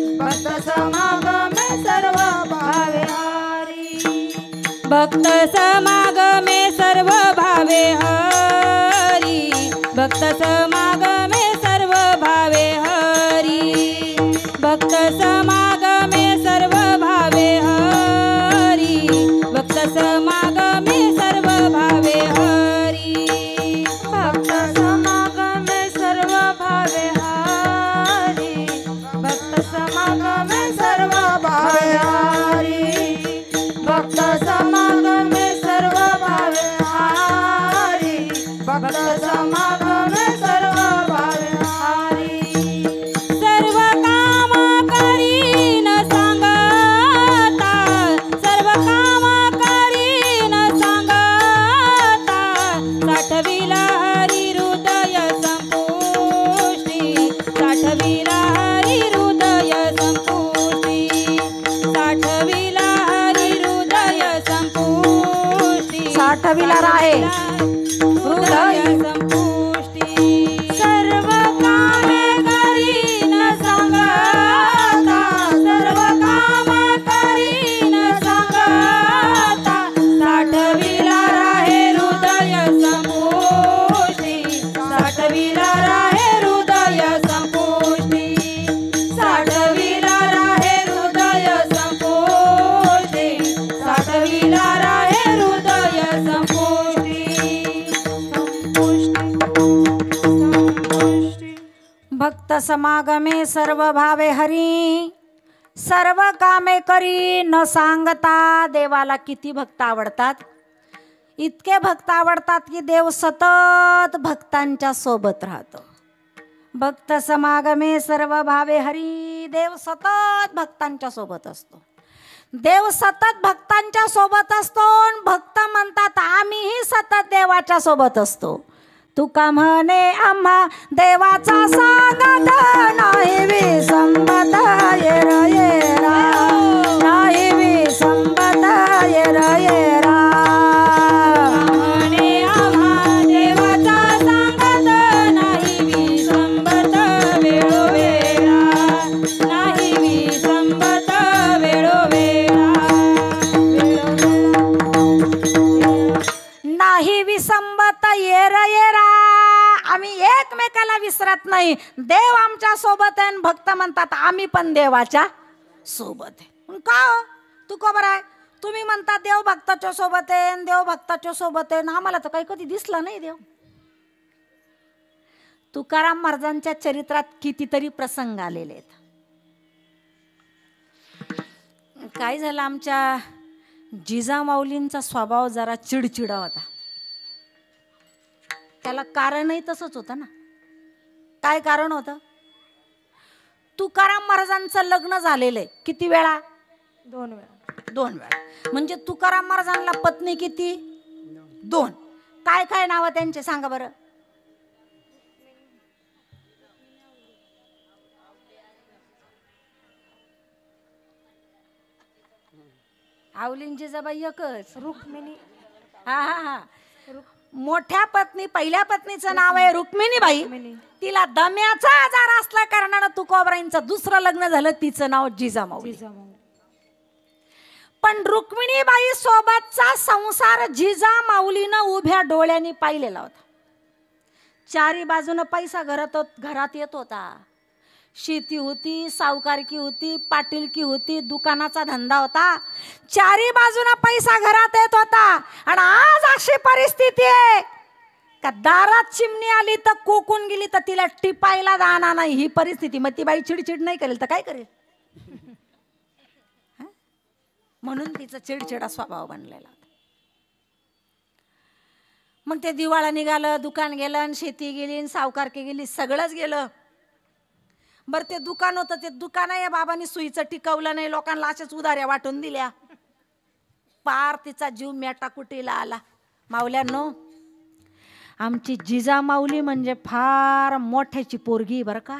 भक्त समागमे सर्व भावे हरी, भक्त समागमे सर्व भावे हरी, भक्त समागमे सर्व भावे हरी, भक्त समागमे सर्व भावे हरी, भक्त समागमे सर्व भावे हरी, भक्त समागमे सर्व भावे हरी, भक्त समागमे सर्व भावे हरी, भक्त समागमे सर्व भावे हरी, सर्व कामे करी न सांगता. देवाला किती भक्त आवडतात? इतके भक्त आवडतात की देव सतत भक्तांच्या सोबत राहतो. भक्त समागमे सर्व भावे हरी, देव सतत भक्तांच्या सोबत असतो. देव सतत भक्तांच्या सोबत असतो. भक्त म्हणतात आम्हीही सतत देवाच्या सोबत असतो. तुका म्हणे आम्हा देवाचा सांगत नाही विसंबत येर येरा, नाही विसंबत येर येरा. म्हणे आम्हा देवाचा सांगत नाही विसंबत वेळोवेळा, नाही विसंबत वेळोवेळा. नाही विसंबत येर येरा. आम्ही एकमेकाला विसरत नाही. देव आमच्या सोबत आहे. भक्त म्हणतात आम्ही पण देवाच्या सोबत आहे. का हो? तू का बरं आहे? तुम्ही म्हणता देव भक्ताच्या सोबत आहे, देव भक्ताच्या सोबत आहे. आम्हाला तर काही कधी दिसला नाही देव. तुकाराम महाराजांच्या चरित्रात कितीतरी प्रसंग आलेले आहेत. काय झालं, आमच्या जिजामाऊलींचा स्वभाव जरा चिडचिडा होता. त्याला कारणही तसंच होतं ना. काय कारण होतं? तुकाराम महाराजांचं लग्न झालेलं आहे किती वेळा? 2 वेळा. 2 वेळा. म्हणजे तुकाराम महाराजांना पत्नी किती? 2. काय काय नाव त्यांचे सांगा बरं. आवलींची जबाई एकच, रुक्मिणी. हा हा हा. मोठ्या पत्नी, पहिल्या पत्नीचं नाव आहे रुक्मिणीबाई. तिला दम्याचा आजार असल्या कारणानं तुकोबराईंचं दुसरं लग्न झालं. तिचं नाव जिजामाऊली. पण रुक्मिणीबाई सोबतचा संसार जिजामाऊलीनं उभ्या डोळ्यांनी पाहिलेला होता. चारी बाजूनं पैसा घरात येत होता. शेती होती, सावकारकी होती, पाटीलकी होती, दुकानाचा धंदा होता. चारी बाजूना पैसा घरात येत होता. आणि आज अशी परिस्थिती आहे का दारात चिमणी आली तर कोकून गेली तर तिला टिपायला दाना नाही. ही परिस्थिती. मग ती बाई चिडचिड नाही करेल तर काय करेल? म्हणून तिचा चिडचिडा स्वभाव बनलेला. मग ते दिवाळा निघालं, दुकान गेलं, शेती गेली, सावकारकी गेली, सगळंच गेलं. बरं ते दुकान होतं, ते दुकान आहे बाबांनी सुईचं टिकवलं नाही. लोकांना अशाच उधाऱ्या वाटून दिल्या. पार तिचा जीव मेटाकुटीला आला. माऊल्यांनो, आमची जिजामाऊली म्हणजे फार मोठ्याची पोरगी बरं का.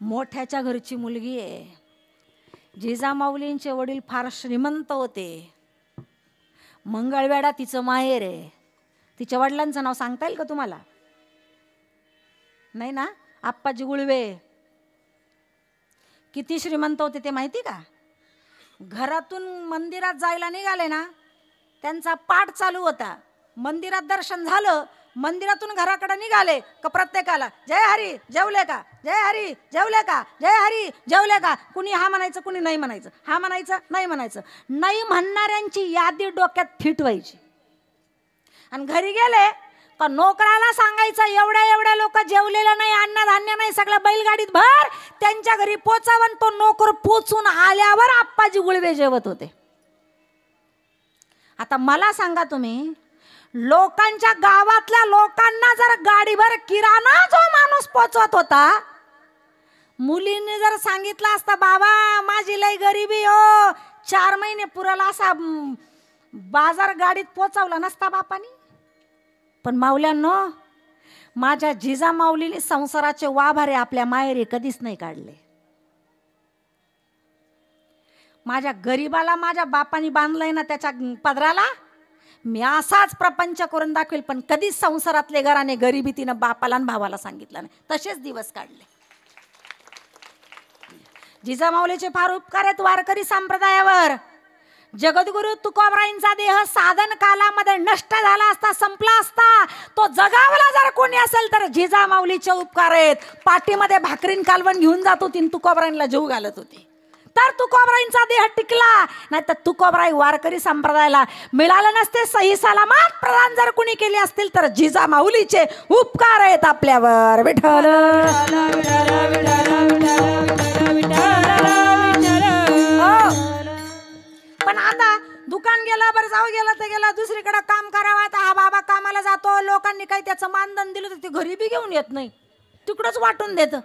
मोठ्याच्या घरची मुलगी आहे. जिजामाऊलींचे वडील फार श्रीमंत होते. मंगळवेढा तिचं माहेर आहे. तिच्या वडिलांचं नाव सांगता येईल का तुम्हाला? नाही ना? आप्पाजी गुळवे. किती श्रीमंत होते ते माहिती का? घरातून मंदिरात जायला निघाले ना, त्यांचा पाठ चालू होता. मंदिरात दर्शन झालं, मंदिरातून घराकडे निघाले का प्रत्येकाला जय हरी जेवले का, जय हरी जेवले का, जय हरी जेवले का. कुणी हा म्हणायचं, कुणी नाही म्हणायचं, हा म्हणायचं, नाही म्हणायचं. नाही म्हणणाऱ्यांची यादी डोक्यात फिट व्हायची. आणि घरी गेले का नोकराला सांगायचं एवढ्या एवढ्या लोक जेवलेलं नाही, अन्नधान्य नाही, सगळं बैलगाडीत भर, त्यांच्या घरी पोचावं. तो नोकर पोचून आल्यावर आप्पाजी गुळवे जेवत होते. आता मला सांगा तुम्ही, लोकांच्या गावातल्या लोकांना जर गाडीभर किराणा जो माणूस पोचवत होता, मुलींनी जर सांगितलं असतं बाबा माझी लई गरिबी हो, 4 महिने पुराला असा बाजार गाडीत पोचवला नसता बापानी. पण माऊल्यांनो, माझ्या जिजामाऊलीने संसाराचे वाभारे आपल्या माहेरी कधीच नाही काढले. माझ्या गरीबाला माझ्या बापानी बांधलंय ना त्याच्या पदराला, मी असाच प्रपंच करून दाखवेल. पण कधीच संसारातले घराने गरिबी तिनं बापाला आणि भावाला सांगितलं नाही. तसेच दिवस काढले. जिजामाऊलीचे फार उपकार आहेत वारकरी संप्रदायावर. जगद्गुरु तुकोबराईंचा देह साधन कालामध्ये नष्ट झाला असता, संपला असता. तो जगावला जर कोणी असेल तर जिजामाऊलीचे उपकार आहेत. पाठीमध्ये भाकरीन कालवण घेऊन जात होती, तुकोबराईंना जीव घालत होती. तर तुकोबराईंचा देह टिकला. नाही तर तुकोबराई वारकरी संप्रदायाला मिळालं नसते. सही सलामत प्रदान जर कुणी केली असतील तर जिजा माऊलीचे उपकार आहेत आपल्यावर. विठ्ठल पण आता दुकान गेलं, बरं जाऊ गेलं तर गेलं, दुसरीकडे काम करावं. आता हा बाबा कामाला जातो, लोकांनी काही त्याचं मानधन दिलं तर ते घरी बी घेऊन येत नाही, तिकडंच वाटून देतं.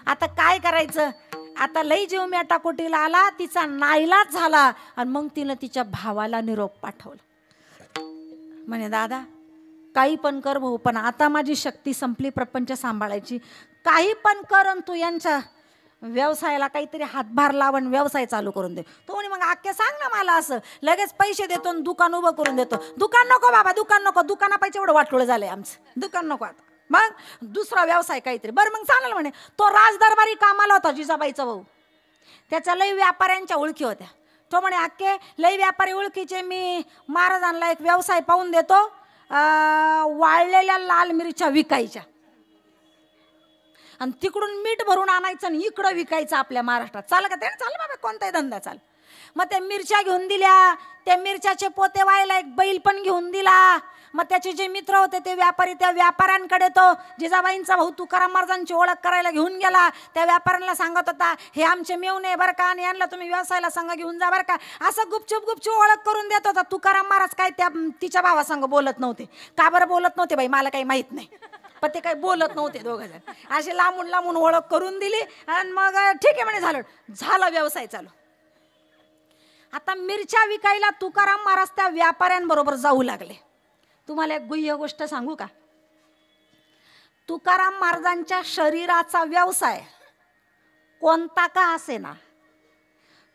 आता काय करायचं? आता लई जीव मेटाकोटीला आला, तिचा नाईलाज झाला आणि मग तिनं तिच्या भावाला निरोप पाठवला. म्हणे दादा काही पण कर भाऊ, पण आता माझी शक्ती संपली प्रपंच सांभाळायची. काही पण कर आणि तू यांच्या व्यवसायाला काहीतरी हातभार लावून व्यवसाय चालू करून दे. तो म्हणे मग आख्या सांग ना मला, असं लगेच पैसे देतो आणि दुकान उभं करून देतो. दुकान नको बाबा, दुकान नको, दुकानापायचं एवढं वाटोळ झालंय आमचं, दुकान नको. आता मग दुसरा व्यवसाय काहीतरी. बरं मग चालेल म्हणे. तो राजदरबारी कामाला होता जिजाबाईचा भाऊ, त्याच्या लई व्यापाऱ्यांच्या ओळखी होत्या. तो म्हणे अख्खे लई व्यापारी ओळखीचे, मी महाराजांना एक व्यवसाय पाहून देतो, वाळलेल्या लाल मिरच्या विकायच्या आणि तिकडून मीठ भरून आणायचं आणि इकडं विकायचं आपल्या महाराष्ट्रात. चाल का? त्याने चाल बाबा, कोणताही धंदा चाल. मग त्या मिरच्या घेऊन दिल्या, त्या मिरच्याचे पोते व्हायला एक बैल पण घेऊन दिला. मग त्याचे जे मित्र होते ते व्यापारी, त्या व्यापाऱ्यांकडे तो जिजाबाईंचा भाऊ तुकाराम महाराजांची ओळख करायला घेऊन गेला. त्या व्यापाऱ्यांना सांगत होता हे आमचे मेवणे बरं का, आणि यांना तुम्ही व्यवसायाला संघ घेऊन जा बरं का, असं गुपचूप गुपचूप ओळख करून देत होता. तुकाराम महाराज काय त्या तिच्या भावासंग बोलत नव्हते. का बरं बोलत नव्हते बाई मला काही माहित नाही, पण ते काही बोलत नव्हते. दोघं जण असे लांबून लांबून ओळख करून दिली आणि मग ठीक आहे म्हणे, झालं व्यवसाय चालू. आता मिरच्या विकायला तुकाराम महाराज त्या व्यापाऱ्यांबरोबर जाऊ लागले. तुम्हाला एक गुह्य गोष्ट सांगू का? तुकाराम महाराजांच्या शरीराचा व्यवसाय कोणता का असेना,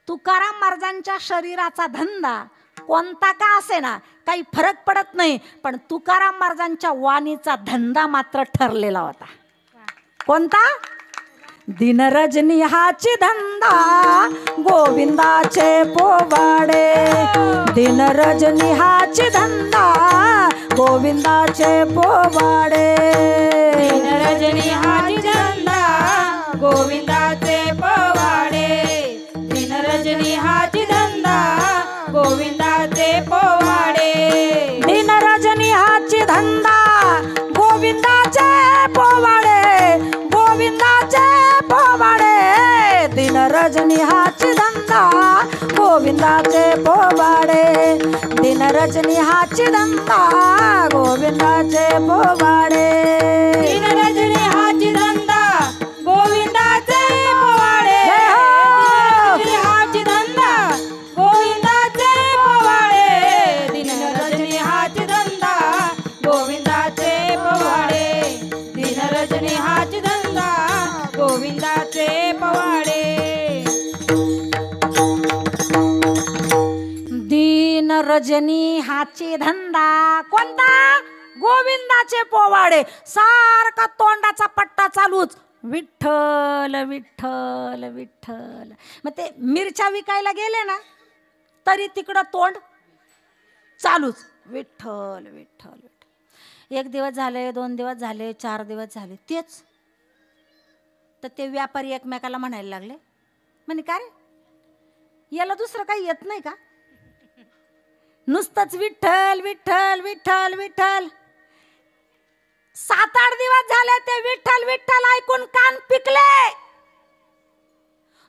तुकाराम महाराजांच्या शरीराचा धंदा कोणता का असेना, काही फरक पडत नाही. पण तुकाराम महाराजांच्या वाणीचा धंदा मात्र ठरलेला होता. कोणता? दिनरजनी हाची धंदा गोविंदाचे पोवाडे. दिनरजनी हाची धंदा गोविंदाचे पोवाडे. दिनरजनी हाची धंदा गोविंदाचे पोवाडे. दिनरजनी हाची धंदा गोविंदाचे पोवाडे. दिनरजनी हाची धंदा गोविंदाचे पोवाडे. गोविंदाचे पोवाडे. दिनरजनी हाची धंदा गोविंदाचे पोवाडे. दिनरजनी हाची धंदा गोविंदाचे पोवाडे. दिनरजनी हाची धंदा गोविंदाचे पोवाडे. दिनरजनी हाची धंदा गोविंदाचे पोवाडे. दिनरजनी हाची धंदा गोविंदाचे पोवाडे. दिनरजनी हाची धंदा गोविंदाचे पोवाडे. दिनरजनी हाची धंदा कोणता? गोविंदाचे पोवाडे. सारखा तोंडाचा पट्टा चालूच, विठ्ठल विठ्ठल विठ्ठल. मग ते मिरच्या विकायला गेले ना तरी तिकडं तोंड चालूच, विठ्ठल विठ्ठल विठ्ठल. एक दिवस झाले, 2 दिवस झाले, 4 दिवस झाले तेच. तर ते व्यापारी एकमेकाला म्हणायला लागले, म्हणे का रे याला दुसरं काही येत नाही का? नुसतंच विठ्ठल विठ्ठल विठ्ठल विठ्ठल. 7-8 दिवस झाले ते विठ्ठल विठ्ठल ऐकून कान पिकले.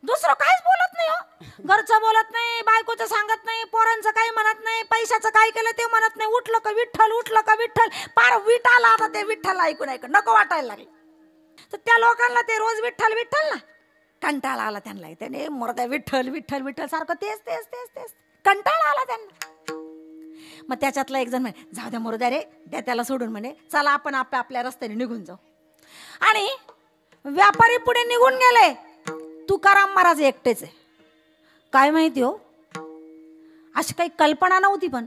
दुसरं काहीच बोलत नाही हो. घरचं बोलत नाही, बायकोचं सांगत नाही, पोरांचं काही म्हणत नाही, पैशाचं काय केलं ते म्हणत नाही. उठलं का विठ्ठल, उठलं का विठ्ठल. पार विठाला आता ते विठ्ठल ऐकून ऐकून नको वाटायला लागले. तर त्या लोकांना ते रोज विठ्ठल विठ्ठल ना कंटाळा आला त्यांना. त्याने मोरद्या विठ्ठल विठ्ठल विठ्ठल सारखं तेच तेच तेच तेच कंटाळा आला त्यांना. मग त्याच्यातला एक जण म्हणे जाऊ द्या मोरद्या रे, द्या त्याला सोडून, म्हणे चला आपण आपल्या रस्त्याने निघून जाऊ. आणि व्यापारी पुढे निघून गेले. तुकाराम महाराज एकटेच आहे. काय माहिती हो, अशी काही कल्पना नव्हती, पण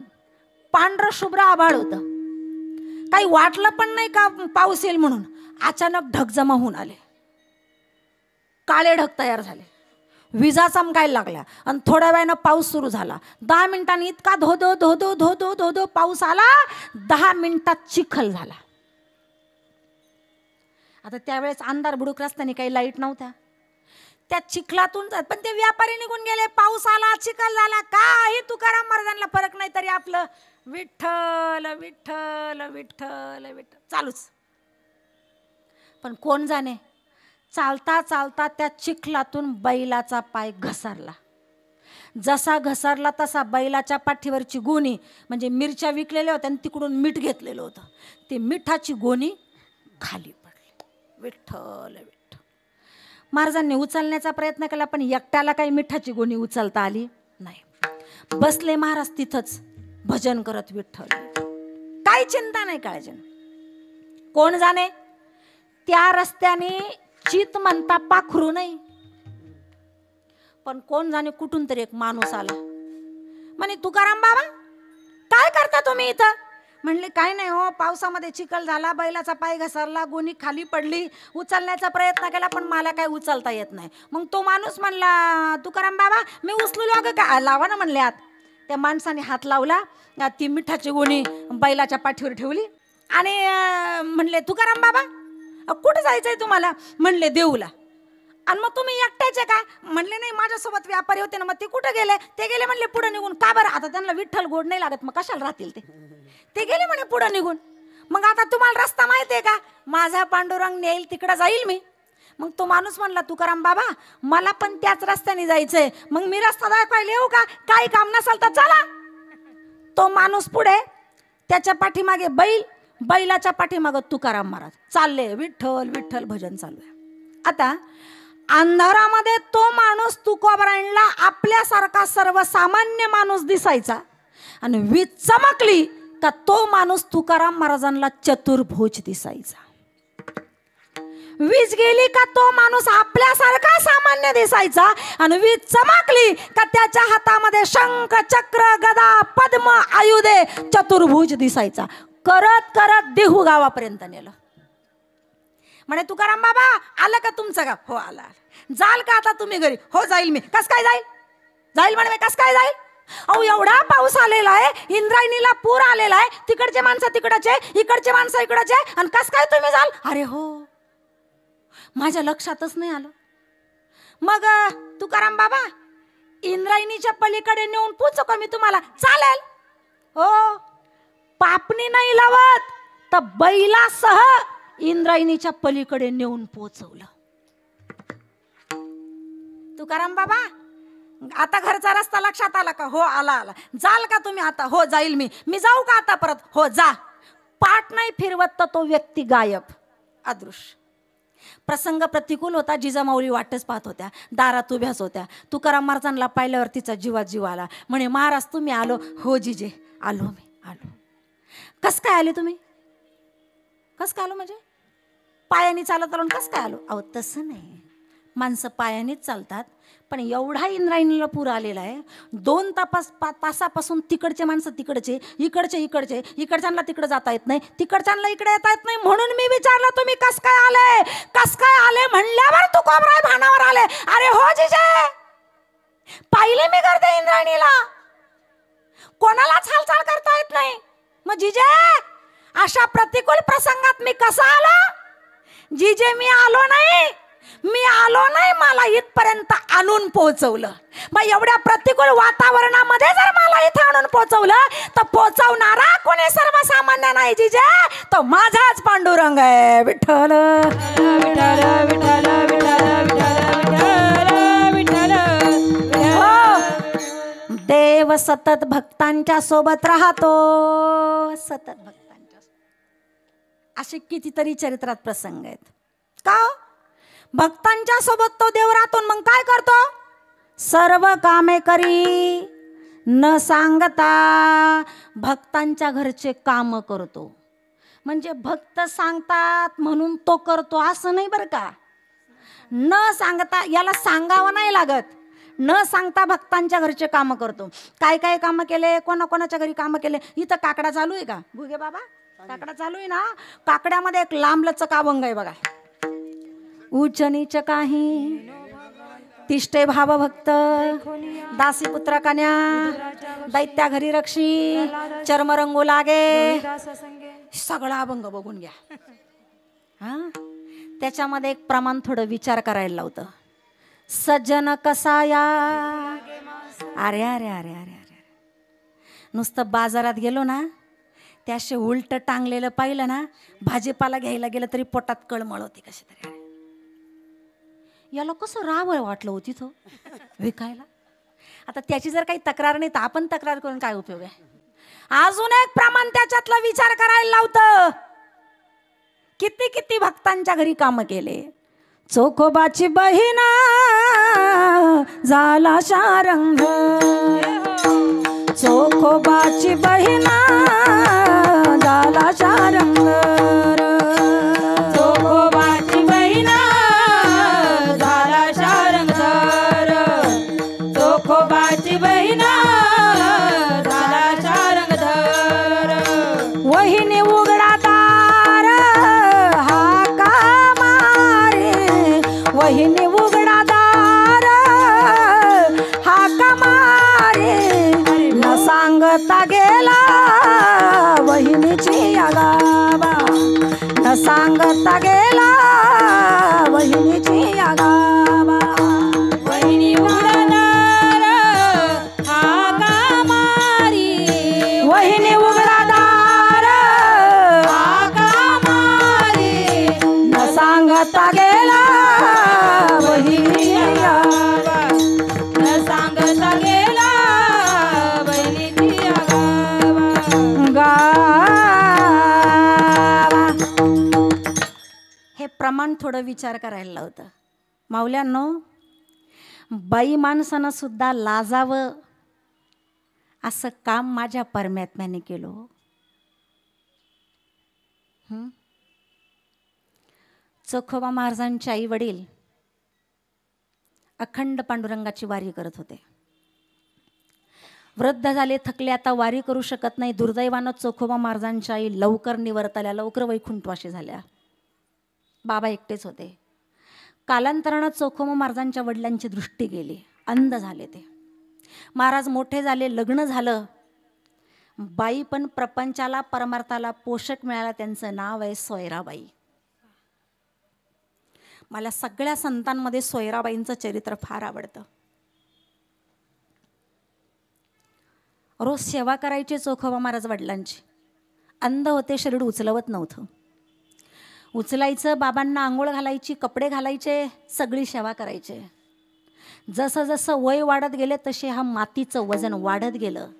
पांढरं शुभ्र आभाळ होतं. काही वाटलं पण नाही का पाऊस येईल म्हणून. अचानक ढग जमा होऊन आले, काळे ढग तयार झाले, विजा चमकायला लागल्या आणि थोड्या वेळानं पाऊस सुरू झाला. 10 मिनिटांनी इतका धोधो धोधो धोधो धोधो पाऊस आला. 10 मिनिटात चिखल झाला. आता त्यावेळेस अंधार बुडूक रस्त्याने काही लाईट नव्हत्या. त्या चिखलातून पण ते व्यापारी निघून गेले, पाऊस आला, चिखल झाला, काही तुकाराम महाराजांना फरक नाही, तरी आपलं विठ्ठल विठ्ठल विठ्ठल विठ्ठल चालूच. पण कोण जाणे, चालता चालता त्या चिखलातून बैलाचा पाय घसरला. जसा घसरला तसा बैलाच्या पाठीवरची गोणी, म्हणजे मिरच्या विकलेल्या होत्या आणि तिकडून मीठ घेतलेलं होतं, ती मिठाची गोणी खाली पडली. विठ्ठल विठ्ठल. महाराजांनी उचलण्याचा प्रयत्न केला, पण एकट्याला काही मिठाची गोणी उचलता आली नाही. बसले महाराज तिथंच भजन करत विठ्ठल. काही चिंता नाही, काळजी नाही. कोण जाणे त्या रस्त्याने चित म्हणता पाखरू नाही, पण कोण जाणे कुठून तरी एक माणूस आला. म्हणे तुकाराम बाबा काय करता तुम्ही इथं? म्हणले काय नाही हो, पावसामध्ये चिखल झाला, बैलाचा पाय घसरला, गोणी खाली पडली, उचलण्याचा प्रयत्न केला पण मला काय उचलता येत नाही. मग तो माणूस म्हणला तुकाराम बाबा मी उचलू लाग का? लावा ना म्हणले आत. त्या माणसाने हात लावला, ती मिठाची गोणी बैलाच्या पाठीवर ठेवली आणि म्हणले तुकाराम बाबा कुठं जायचंय तुम्हाला? म्हणले देऊला. आणि मग तुम्ही एकट्याचे का? म्हणले नाही माझ्यासोबत व्यापारी होते ना, मग ते कुठं गेले? ते गेले म्हणले पुढे निघून. का बरं? आता त्यांना विठ्ठल गोड नाही लागत, मग कशाला राहतील ते गेले म्हणे पुढे निघून. मग आता तुम्हाला रस्ता माहिती आहे का? माझा पांडुरंग नेईल तिकडं जाईल मी. मग तो माणूस म्हणला तुकाराम बाबा मला पण त्याच रस्त्याने जायचंय, मग मी रस्ता दाखवायला येऊ का? काही काम नसेल तर चला. तो माणूस पुढे, त्याच्या पाठीमागे बैल, बैलाच्या पाठीमागे तुकाराम महाराज चालले, विठ्ठल विठ्ठल भजन चालू आहे. आता अंधारामध्ये तो माणूस तुकोबरायणला आपल्यासारखा सर्वसामान्य माणूस दिसायचा, आणि वीज चमकली का तो माणूस तुकाराम महाराजांना चतुर्भुज दिसायचा. वीज गेली का तो माणूस आपल्यासारखा सामान्य दिसायचा, आणि वीज चमकली का त्याच्या हातामध्ये शंख चक्र गदा पद्म आयुधे चतुर्भुज दिसायचा. करत करत देहू गावापर्यंत नेलं. म्हणे तुकाराम बाबा आलं का तुमचं गाव? हो आला. जाल का आता तुम्ही घरी? हो जाईल मी. कस काय जाईल? जाईल म्हणे. कस काय जाईल? अहो एवढा पाऊस आलेला आहे, इंद्रायणीला पूर आलेला आहे, तिकडचे माणसं तिकडचे, इकडचे माणसं इकडचे, आणि कस काय तुम्ही जाल? अरे हो माझ्या लक्षातच नाही आलं. मग तुकाराम बाबा इंद्रायणीच्या पलीकडे नेऊन पोचू का मी तुम्हाला? चालेल. हो पापणी नाही लावत तर बैलासह इंद्रायणीच्या पलीकडे नेऊन पोचवलं. तुकाराम बाबा आता घरचा रस्ता लक्षात आला का? हो आला आला. जाल का तुम्ही आता? हो जाईल मी. मी जाऊ का आता परत? हो जा. पाठ नाही फिरवत तर तो व्यक्ती गायब, अदृश्य. प्रसंग प्रतिकूल होता. जिजामाऊली वाटच पाहत होत्या, दारात उभ्याच होत्या. तुकाराम महाराजांना पाहिल्यावर तिचा जीवात जीव आला. म्हणे महाराज तुम्ही आलो? हो जिजे आलो मी आलो. कस काय आले तुम्ही? कस काय आलो म्हणजे? पायाने चालत आलो कस काय आलो? अहो तसं नाही, माणसं पायानेच चालतात, पण एवढा इंद्रायणीला पूर आलेला आहे, 2 तासापासून तिकडचे माणसं तिकडचे, इकडचे इकडचे, इकडच्यांना तिकडे जाता येत नाही, तिकडच्यांना इकडे येता येत नाही. म्हणून मी विचारलं तुम्ही कस काय आले? कस काय आले म्हणल्यावर तू कोबराय भानावर आले. अरे हो जिजे पाहिले मी करते इंद्रायणीला, कोणालाच हालचाल करता येत नाही. मग जिजे अशा प्रतिकूल प्रसंगात मी कसा आलो? जिजे मी आलो नाही, मी आलो नाही, मला इथपर्यंत आणून पोहोचवलं. मग एवढ्या प्रतिकूल वातावरणामध्ये जर मला इथे आणून पोहोचवलं तर पोहोचवणारा कोणी सर्वसामान्य नाही जिजे, तो माझाच पांडुरंग आहे. विठ्ठल विठ्ठल विठ्ठल विठ्ठल विठ्ठल विठ्ठल. देव सतत भक्तांच्या सोबत राहतो, सतत भक्तांच्या. असे कितीतरी चरित्रात प्रसंग आहेत. का भक्तांच्या सोबत तो देव राहतो. मग काय करतो? सर्व कामे करी न सांगता भक्तांच्या घरचे काम करतो. म्हणजे भक्त सांगतात म्हणून तो करतो असं नाही बरं का. न सांगता, याला सांगावं नाही लागत, न सांगता भक्तांच्या घरचे काम करतो. काय काय काम केले, कोणाकोणाच्या घरी काम केले. इथं काकडा चालू आहे का भुगे बाबा? काकडा चालू आहे ना. काकड्यामध्ये एक लांबलचक अभंग आहे बघा. उच्च नीच काही तिष्ठे भाव भक्त, दासी पुत्र कन्या दैत्या घरी रक्षी, चर्म रंगू लागे. सगळा अभंग बघून घ्या. हा त्याच्यामध्ये एक प्रमाण थोडं विचार करायला लावतं. सज्जन कसाया. अरे अरे अरे अरे अरे, नुसतं बाजारात गेलो ना, त्याशी उलट टांगलेलं पाहिलं ना, भाजीपाला घ्यायला गेलं तरी पोटात कळमळ होती कशी तरी. याला कसं रावळ वाटलं होती तो विकायला. आता त्याची जर काही तक्रार नाही तर आपण तक्रार करून काय उपयोग आहे. अजून एक प्रमाण त्याच्यातला विचार करायला लावतं. किती किती भक्तांच्या घरी काम केले. चोखोबाची बहिणा झाला शारंग, चोखोबाची बहिणा झाला शारंग, चोखोबाची बहिणा झाला शारंगधर, चोखोबाची बहिणा झाला शारंगधर. वहिनी उघडा दार हाका मारे, वहिनी उघडा दार हाका मारे, न सांगता गेला वहिनीची आगावा, न सांगता गेला वहिनीची आगावा. वहिनी उघडणार हाका मारी, वहिनी उघडा दार हाका मारी, न सांगता गेला वहिनी आगावा. न सांगता गेला बहिणीची आगावा. हे प्रमाण थोडं विचार करायला लावतं. माऊल्यांनो, बाई माणसानं सुद्धा लाजावं असं काम माझ्या परमात्म्याने केलं. चोखोबा महाराजांचे आई वडील अखंड पांडुरंगाची वारी करत होते. वृद्ध झाले, थकले, आता वारी करू शकत नाही. दुर्दैवानं चोखोबा महाराजांच्या आई लवकर निवर्तल्या, लवकर वैकुंठवासी झाल्या. बाबा एकटेच होते. कालांतरानं चोखोबा महाराजांच्या वडिलांची दृष्टी गेली, अंध झाले ते. महाराज मोठे झाले, लग्न झालं. बाई पण प्रपंचाला परमार्थाला पोषक मिळाला. त्यांचं नाव आहे सोयराबाई. मला सगळ्या संतांमध्ये सोयराबाईंचं चरित्र फार आवडतं. रोज सेवा करायचे चोखोबा महाराज वडिलांची. अंध होते, शरीर उचलवत नव्हतं. उचलायचं, बाबांना आंघोळ घालायची, कपडे घालायचे, सगळी सेवा करायचे. जसं जसं वय वाढत गेले तसे हा मातीचं वजन वाढत गेलं.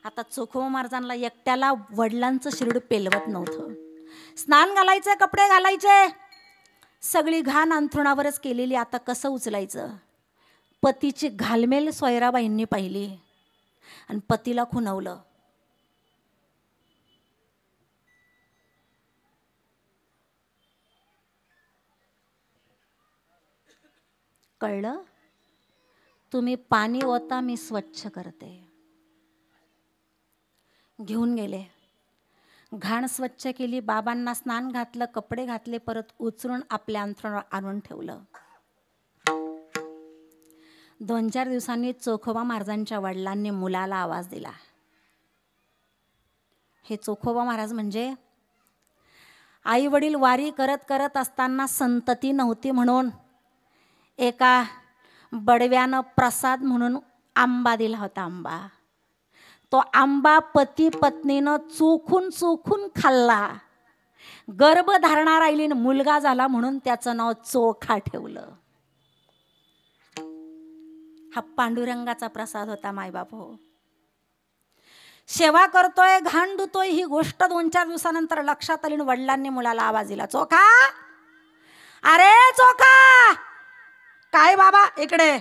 आता चोखोबा महाराजांना एकट्याला वडिलांचं शिरड पेलवत नव्हतं. स्नान घालायचं, कपडे घालायचे, सगळी घाण अंथरुणावरच केलेली. आता कसं उचलायचं. पतीची घालमेल सोयराबाईंनी पाहिली आणि पतीला खुणवलं. कळलं, तुम्ही पाणी ओता, मी स्वच्छ करते. घेऊन गेले, घाण स्वच्छ केली, बाबांना स्नान घातलं, कपडे घातले, परत उचलून आपल्या अंथरुणावर आणून ठेवलं. 2-4 दिवसांनी चोखोबा महाराजांच्या वडिलांनी मुलाला आवाज दिला. हे चोखोबा महाराज म्हणजे आई वडील वारी करत करत असताना संतती नव्हती म्हणून एका बडव्यानं प्रसाद म्हणून आंबा दिला होता. आंबा, तो आंबा पती पत्नीनं चोखून चोखून खाल्ला. गर्भधारणा राहिली, मुलगा झाला म्हणून त्याचं नाव चोखा ठेवलं. हा पांडुरंगाचा प्रसाद होता. मायबाप हो, सेवा करतोय, घाण धुतोय, ही गोष्ट 2-4 दिवसानंतर लक्षात आली. वडिलांनी मुलाला आवाज दिला, चोखा, अरे चोखा. काय बाबा, इकडे.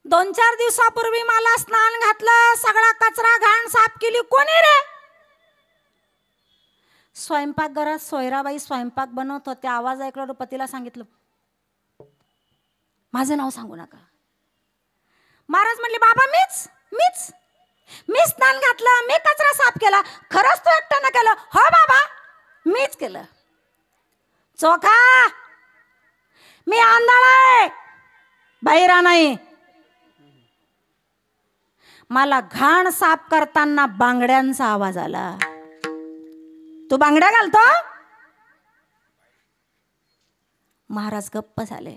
2-4 दिवसापूर्वी मला स्नान घातलं, सगळा कचरा घाण साफ केली, कोणी रे? स्वयंपाकघरात सोयराबाई स्वयंपाक बनवत होत्या. आवाज ऐकला, पतीला सांगितलं, माझं नाव सांगू नका. महाराज म्हणले, बाबा मी स्नान घातलं, मी कचरा साफ केला. खरंच तू एकट्यानं केलं? हो बाबा, मीच केलं. चोखा, मी आंधळा आहे, बहिरा नाही. मला घाण साफ करताना बांगड्यांचा आवाज आला. तू बांगड्या घालतो? महाराज गप्प झाले.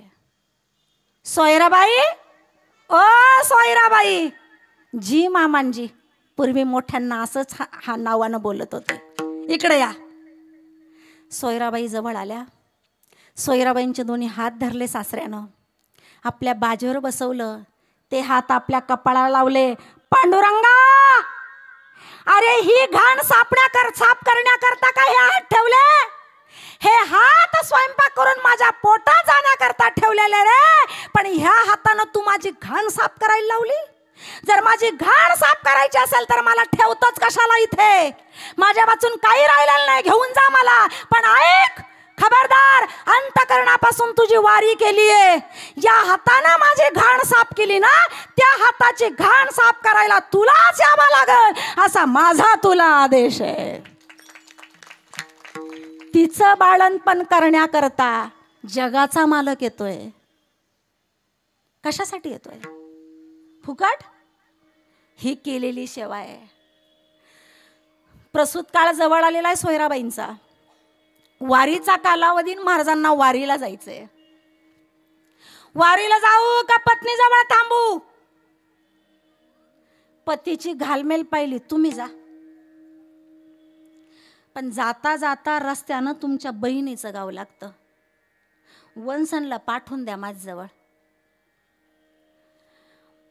सोयराबाई, ओ सोयराबाई. जी मामांजी. पूर्वी मोठ्यांना असंच हा नावानं बोलत होते. इकडे या. सोयराबाई जवळ आल्या. सोयराबाईंचे दोन्ही हात धरले सासऱ्यानं. आपल्या बाजेवर बसवलं. ते हात आपल्या कपाळाला लावले. पांडुरंगा, अरे ही घाण साफ करण्याकरता काय हे हात ठेवले? हे हात स्वयंपाक करून माझ्या पोटात जाण्याकरता ठेवलेले रे. पण ह्या हातानं तू माझी घाण साफ करायला लावली. जर माझी घाण साफ करायची असेल तर मला ठेवतोच कशाला इथे? माझ्या वाचून काही राहिलेलं नाही, घेऊन जा मला. पण ऐक, खबरदार, अंतकरणापासून तुझी वारी केलीये. या हातानं माझी घाण साफ केली ना, त्या हाताची घाण साफ करायला तुलाच यावं लागल, असा माझा तुला आदेश आहे. तिचं बाळंतपण करण्याकरता जगाचा मालक येतोय. कशासाठी येतोय? फुकट? ही केलेली सेवा आहे. प्रसूत काळ जवळ आलेला आहे सोयराबाईंचा. वारीचा कालावधी, महाराजांना वारीला जायचंय. वारीला जाऊ का पत्नी जवळ थांबू? पतीची घालमेल पाहिली, तुम्ही जा. पण जाता जाता रस्त्यानं तुमच्या बहिणीचं गाव लागतं. वंसनला पाठवून द्या माझ्याजवळ.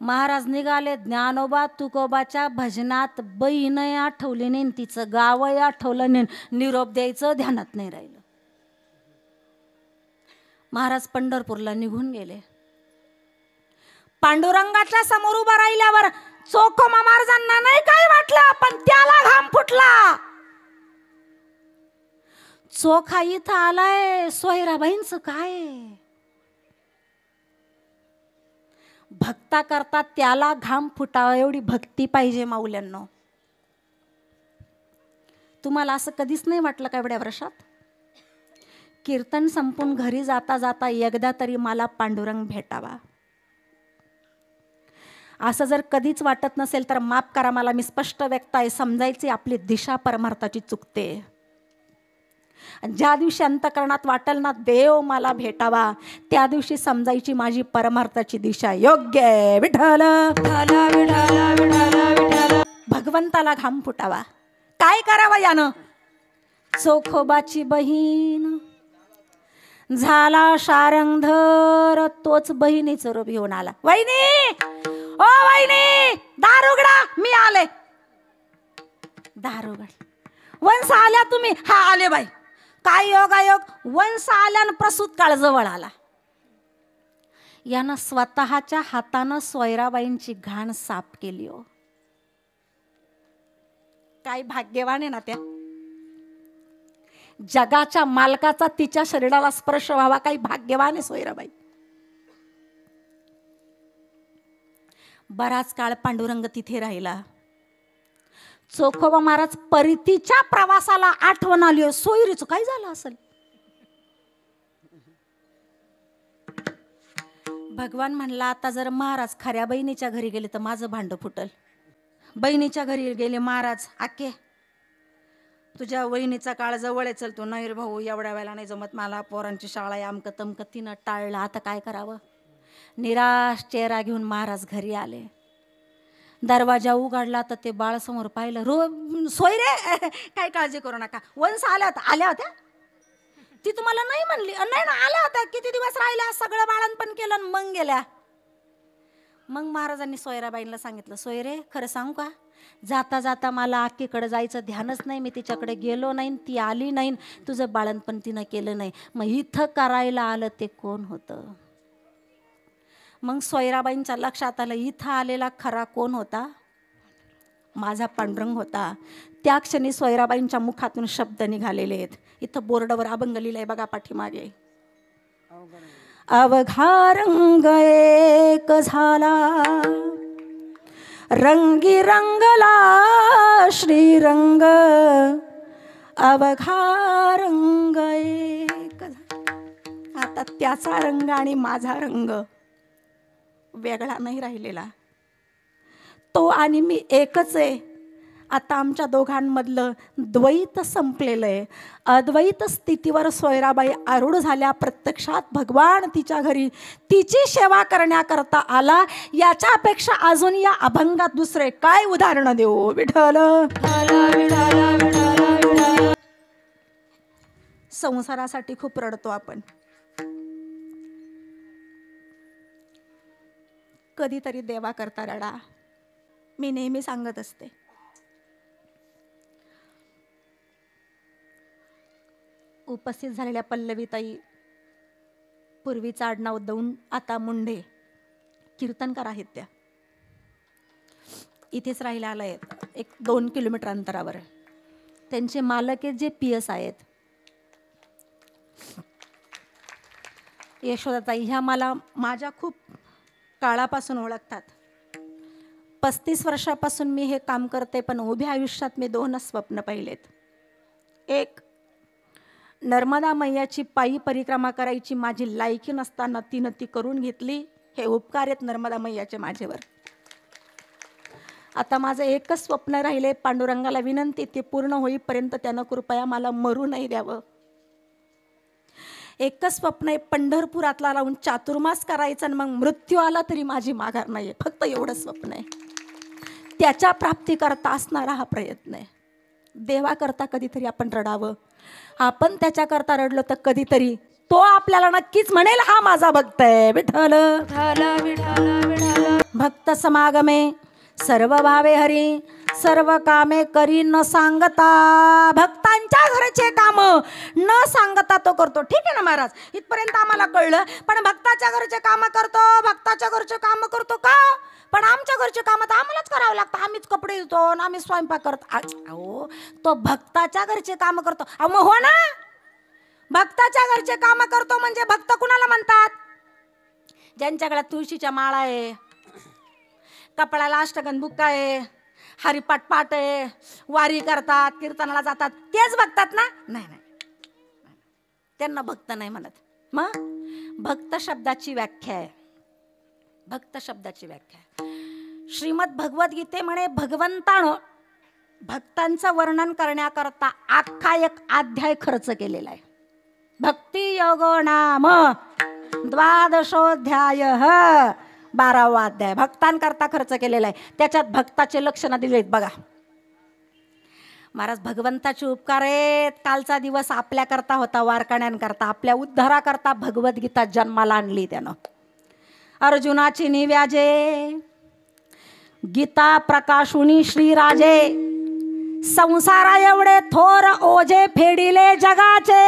महाराज निघाले. ज्ञानोबा तुकोबाच्या भजनात बहीणही आठवली नाही, तिचं गावही आठवलं नाही, निरोप द्यायचं ध्यानात नाही राहिलं. महाराज पंढरपूरला निघून गेले. पांडुरंगाच्या समोर उभं राहिल्यावर चोखोबा महाराजांना नाही काय वाटलं, पण त्याला घाम फुटला. चोखा इथं आलाय, सोयराबाईंचं काय? भक्ता करता त्याला घाम फुटावा एवढी भक्ती पाहिजे माऊल्यांनो. तुम्हाला असं कधीच नाही वाटलं का एवढ्या वर्षात? कीर्तन संपून घरी जाता जाता एकदा तरी मला पांडुरंग भेटावा, असं जर कधीच वाटत नसेल तर माफ करा, मला मी स्पष्ट व्यक्त आहे. समजायची आपली दिशा परमार्थाची चुकते. ज्या दिवशी अंतकरणात वाटेल ना देव मला भेटावा, त्या दिवशी समजायची माझी परमार्थाची दिशा योग्य आहे. विठ्ठल भगवंताला घाम फुटावा. काय करावं यानं? चोखोबाची बहीण झाला शारंगधर, तोच बहिणीचं रूप घेऊन आला. वहिनी, ओ वहिनी, दार उघडा, मी आले. दार उघड. वंश आल्या तुम्ही? हा आले बाई. काय योगायोग, वंश आल्यानं प्रसूत काळ जवळ आला. यानं स्वतःच्या हातानं सोयराबाईंची घाण साफ केली. हो, काय भाग्यवान आहे ना त्या. जगाच्या मालकाचा तिच्या शरीराला स्पर्श व्हावा, काही भाग्यवान आहे सोयराबाई. बराच काळ पांडुरंग तिथे राहिला. चोखोबा महाराज परतीच्या प्रवासाला आठवण आली. सोयरीचं काय झालं असेल? भगवान म्हणला, आता जर महाराज खऱ्या बहिणीच्या घरी गेले तर माझं भांड फुटल. बहिणीच्या घरी गेले महाराज. आके, तुझ्या वहिनीचा काळ जवळ चल. तू नाही रे भाऊ, एवढ्या वेळेला नाही जमत मला, पोरांची शाळा आहे, अमकं तमकं. तिनं टाळलं. आता काय करावं? निराश चेहरा घेऊन महाराज घरी आले. दरवाजा उघडला तर ते बाळ समोर पाहिलं. सोयरे, काय काळजी करू नका, वंश आल्या होत्या. ती तुम्हाला नाही म्हणली? नाही ना, आल्या होत्या. किती दिवस राहिल्या, सगळं बाळणपण केलं, मग गेल्या. मग महाराजांनी सोयराबाईंना सांगितलं, सोयरे खरं सांगू का, जाता जाता मला आक्कीकडे जायचं ध्यानच नाही. मी तिच्याकडे गेलो नाही, ती आली नाही, तुझं बाळणपण तिनं केलं नाही. मग इथं करायला आलं ते कोण होतं? मग सोयराबाईंच्या लक्षात आलं, इथं आलेला खरा कोण होता? माझा पांडुरंग होता. त्या क्षणी सोयराबाईंच्या मुखातून शब्द निघालेले आहेत. इथं बोर्डावर अभंग लिहिलाय बघा पाठीमागे. अवघा रंग एक झाला, रंगी रंगला श्रीरंग. अवघा रंग एक झाला. आता त्याचा रंग आणि माझा रंग वेगळा नाही राहिलेला. तो आणि मी एकच आहे. आता आमच्या दोघांमधलं द्वैत संपलेलं आहे. अद्वैत स्थितीवर सोयराबाई आरूढ झाल्या. प्रत्यक्षात भगवान तिच्या घरी तिची सेवा करण्याकरता आला. याच्यापेक्षा अजून या अभंगात दुसरे काय उदाहरण देऊ विठ्ठल. संसारासाठी खूप रडतो आपण. कधीतरी देवा करता रडा. मी नेहमी सांगत असते, उपस्थित झालेल्या पल्लवीताई, पूर्वीचं आडनाव दौंड, आता मुंढे, कीर्तनकार आहेत. त्या इथेच राहायला आल्या आहेत, 1-2 किलोमीटर अंतरावर. त्यांचे मालक आहेत जे PS आहेत. यशोदाताई ह्या मला माझ्या खूप काळापासून ओळखतात. 35 वर्षापासून मी हे काम करते. पण उभ्या आयुष्यात मी 2च स्वप्न पाहिलेत. एक, नर्मदा मैयाची पायी परिक्रमा करायची माझी लायकी नसताना तिनं ती करून घेतली. हे उपकार आहेत नर्मदा मैयाचे माझ्यावर. आता माझं एकच स्वप्न राहिले. पांडुरंगाला विनंती, ते पूर्ण होईपर्यंत त्यानं कृपया मला मरू नाही द्यावं. एकच स्वप्न आहे, पंढरपुरातला राहून चातुर्मास करायचा आणि मग मृत्यू आला तरी माझी माघार नाही आहे. फक्त एवढं स्वप्न आहे. त्याच्या प्राप्तीकरता असणारा हा प्रयत्न आहे. देवाकरता कधीतरी आपण रडावं. आपण त्याच्याकरता रडलो तर कधीतरी तो आपल्याला नक्कीच म्हणेल, हा माझा भक्त आहे. विठ्ठल भक्त समागमे सर्व भावे हरी, सर्व कामे करी न सांगता. भक्तांच्या घरचे काम न सांगता तो करतो. ठीक आहे ना महाराज, इथपर्यंत आम्हाला कळलं. पण भक्ताच्या घरचे काम करतो, भक्ताच्या घरचे काम करतो का? पण आमच्या घरचे काम तर आम्हालाच करावं लागतं. आम्हीच कपडे धुतो, आम्ही स्वयंपाक करतो. अहो, तो भक्ताच्या घरचे काम करतो. मग हो ना, भक्ताच्या घरचे काम करतो म्हणजे भक्त कुणाला म्हणतात? ज्यांच्याकडे तुळशीच्या माळा आहे, कपड्याला अष्टगंध बुक्का आहे, हरिपाठ पाठ आहे, वारी करतात, कीर्तनाला जातात, तेच भक्तात ना? नाही नाही, त्यांना भक्त नाही म्हणत. मग भक्त शब्दाची व्याख्या आहे. भक्त शब्दाची व्याख्या आहे. श्रीमद भगवद्गीते म्हणे, भगवंतानं भक्तांचं वर्णन करण्याकरता अख्खा एक अध्याय खर्च केलेला आहे. भक्ती योगो नाम 12 12वा अध्याय भक्तांकरता खर्च केलेला आहे. त्याच्यात भक्ताचे लक्षणं दिले आहेत बघा. महाराज, भगवंताचे उपकार आहेत. कालचा दिवस आपल्याकरता होता, वारकण्यांकरता, आपल्या उद्धाराकरता भगवद्गीता जन्माला आणली त्यानं. अर्जुनाची निव्याजे, गीता प्रकाशुनी श्रीराजे, संसारा एवढे थोर ओझे फेडिले जगाचे.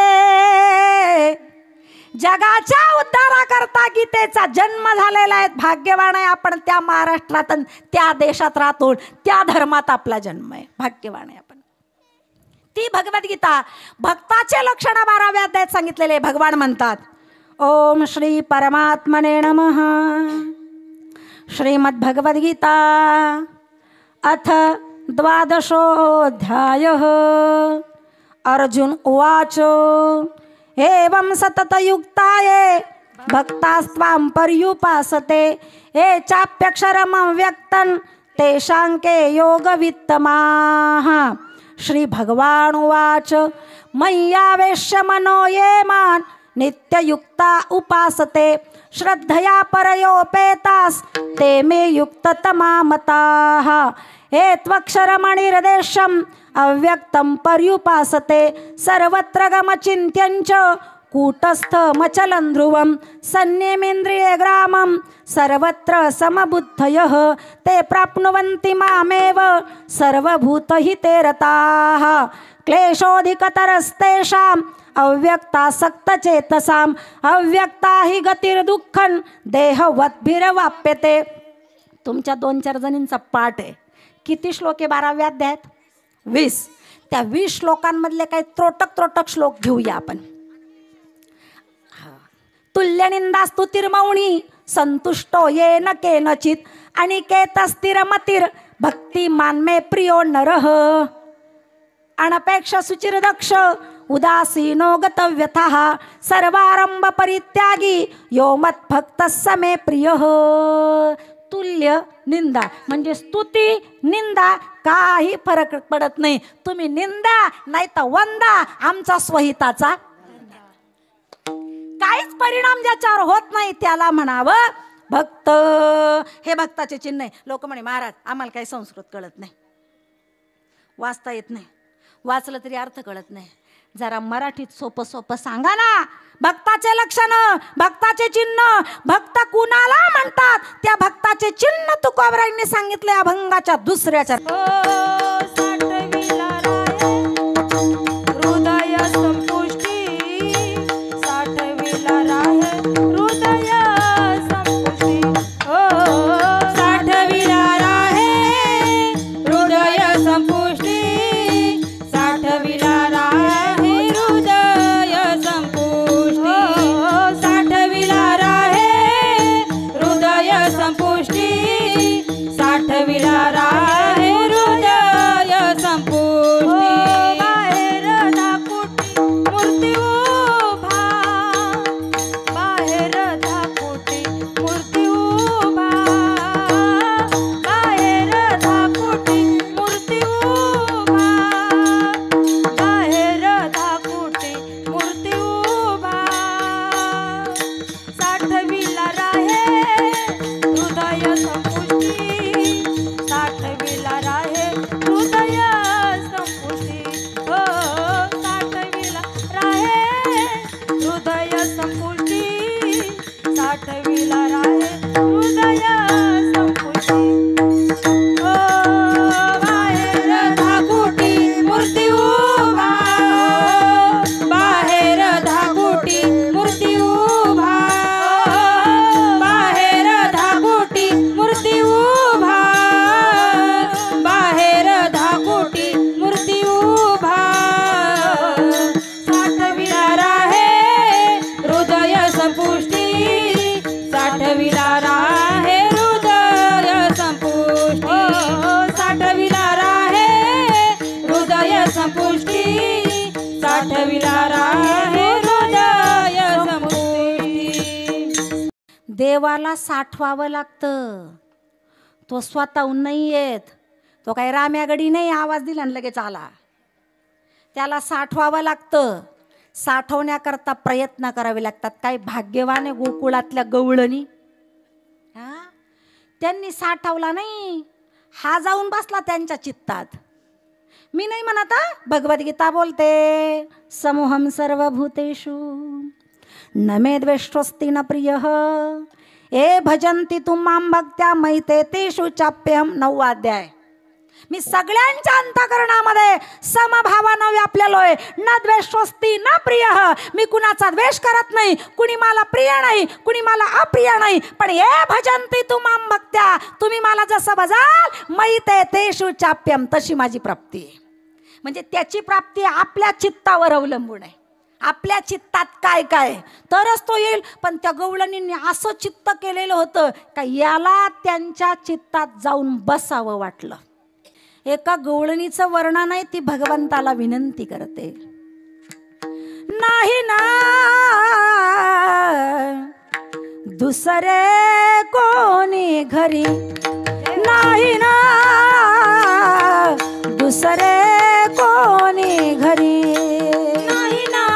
जगाच्या उद्धाराकरता गीतेचा जन्म झालेला आहे. भाग्यवान आहे आपण, त्या महाराष्ट्रात त्या देशात राहतो, त्या धर्मात आपला जन्म आहे. भाग्यवान आहे आपण. ती भगवद्गीता भक्ताचे लक्षण 12व्या अध्यायात सांगितलेले. भगवान म्हणतात, ओम श्री परमात्मने नमः. श्रीमद् भगवद्गीता अथ 12 अर्जुन उवाच, एवं सततयुक्ताये भक्तास्त्वां पर्युपासते, ये चाप्यक्षरमव्यक्तं तेषांके योगवित्तमाः. श्री भगवान उवाच, मय्यावेश्य मनो ये मां नित्ययुक्ता उपासते, श्रद्धया परयोपेतास ते मे युक्ततमा मताः. हे त्वक्षरमणिर्देशम् अव्यक्तं पर्युपासते, सर्वत्र गमचिन्त्यञ्च कूटस्थमचलं ध्रुवं, संयमेन्द्रिये ग्रामं सर्वत्र समबुद्धयः, ते प्राप्नुवन्ति मामेव सर्वभूतहिते रताः. क्लेशोऽधिकतरस्तेषाम् अव्यक्तासक्तचेतसाम्, अव्यक्ता हि गतिर्दुःखं देहवद्भिर्वाप्यते. तुमच्या 2-4 जणींचा पाठ आहे. किती श्लोक आहे 12व्या अध्यायात? 20. त्या 20 श्लोकांमधले काही त्रोटक श्लोक घेऊया आपण. तुल्यनिंदा स्तुतिर्मौनी संतुष्टो येन केनचित, अनिकेतस्थिरमतिर् भक्तिमान मे प्रियो नरः. अनपेक्ष सुचिरदक्ष उदासीनो गतव्यथः, सर्वारंभ परित्यागी यो मत्भक्तः स मे प्रियः. तुल्य निंदा, म्हणजे स्तुती निंदा काही फरक पडत नाही. तुम्ही निंदा नाही तर वंदा, आमचा स्वहिताचा काहीच परिणाम ज्याच्यावर होत नाही त्याला म्हणावं भक्त. हे भक्ताचे चिन्ह आहे. लोक म्हणे महाराज आम्हाला काही संस्कृत कळत नाही, वाचता येत नाही, वाचलं तरी अर्थ कळत नाही. जरा मराठीत सोपं सोपं सांगा ना. भक्ताचे लक्षण, भक्ताचे चिन्ह, भक्त कुणाला म्हणतात त्या भक्ताचे चिन्ह तुकोबरायांनी सांगितले अभंगाच्या दुसऱ्या साठविला राहे हृदय संपुष्टी, साठविला राहे हृदय संपुष्टी. साठविला राहे हृदय संपुष्टी, साठविला राहे हृदय संपुष्टी, साठविला राहे हृदय संपुष्टी, साठविला राहे हृदय संपुष्टी. बाहेर धाकुटी मूर्ती उभा, बाहेर धाकुटी मूर्ती उभा, बाहेर धाकुटी मूर्ती उभा, बाहेर धाकुटी मूर्ती उभा. साठविला राहे हृदय संपुष्टी, साठविला राहे हृदय संपुष्टी. साठविला राहे हृदय संपुष्टी, साठविला राहे हृदय संपुष्टी. बाहेर धाकुटी मूर्ती उभा, बाहेर धाकुटी मूर्ती उभा, बाहेर धाकुटी मूर्ती उभा, बाहेर धाकुटी मूर्ती उभा. साठविला राहे हृदय संपुष्टी, साठविला राहे हृदय संपुष्टी, साठविला राहे हृदय संपुष्टी, साठविला राहे हृदय संपुष्टी. देवाला साठवावं लागतं. तो स्वतःहून नाही येत. तो काही राम्यागडी नाही आवाज दिला आणि लगेच आला. त्याला साठवावं लागतं. साठवण्याकरता प्रयत्न करावे लागतात. काही भाग्यवान आहे गोकुळातल्या गवळणी, त्यांनी साठवला नाही, हा जाऊन बसला त्यांच्या चित्तात. मी नाही म्हणत, भगवद्गीता बोलते समूहम सर्वभूतेषु न मे द्वेष्टोस्ति न प्रियः ए भजन्ति तुम मां भक्त्या मैते तेषु चाप्यहम. 9वा अध्याय. मी सगळ्यांच्या अंतःकरणामध्ये समभावानं व्यापलेलोय. न द्वेषोस्ति न प्रियः. मी कुणाचा द्वेष करत नाही, कुणी मला प्रिय नाही, कुणी मला अप्रिय नाही. पण ए भजन्ति तुम मां भक्त्या, तुम्ही मला जसं भजाल मैते तेषु चाप्यम, तशी माझी प्राप्ती आहे. म्हणजे त्याची प्राप्ती आपल्या चित्तावर अवलंबून आहे. आपल्या चित्तात काय काय तरच तो येईल. पण त्या गवळणींनी असं चित्त केलेलं होतं का याला त्यांच्या चित्तात जाऊन बसावं वाटलं. एका गवळणीचं वर्णन आहे, ती भगवंताला विनंती करते, नाही ना दुसरे कोणी घरी, नाही ना दुसरे कोणी घरी, नाही ना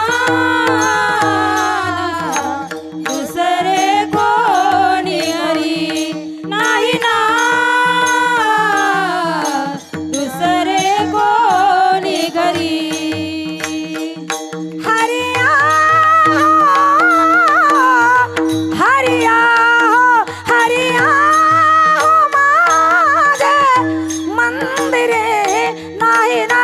दुसरे कोणी घरी, नाही ना दुसरे कोणी घरी. हरिया हरिया हरिया माझे मंदिरे, नाही ना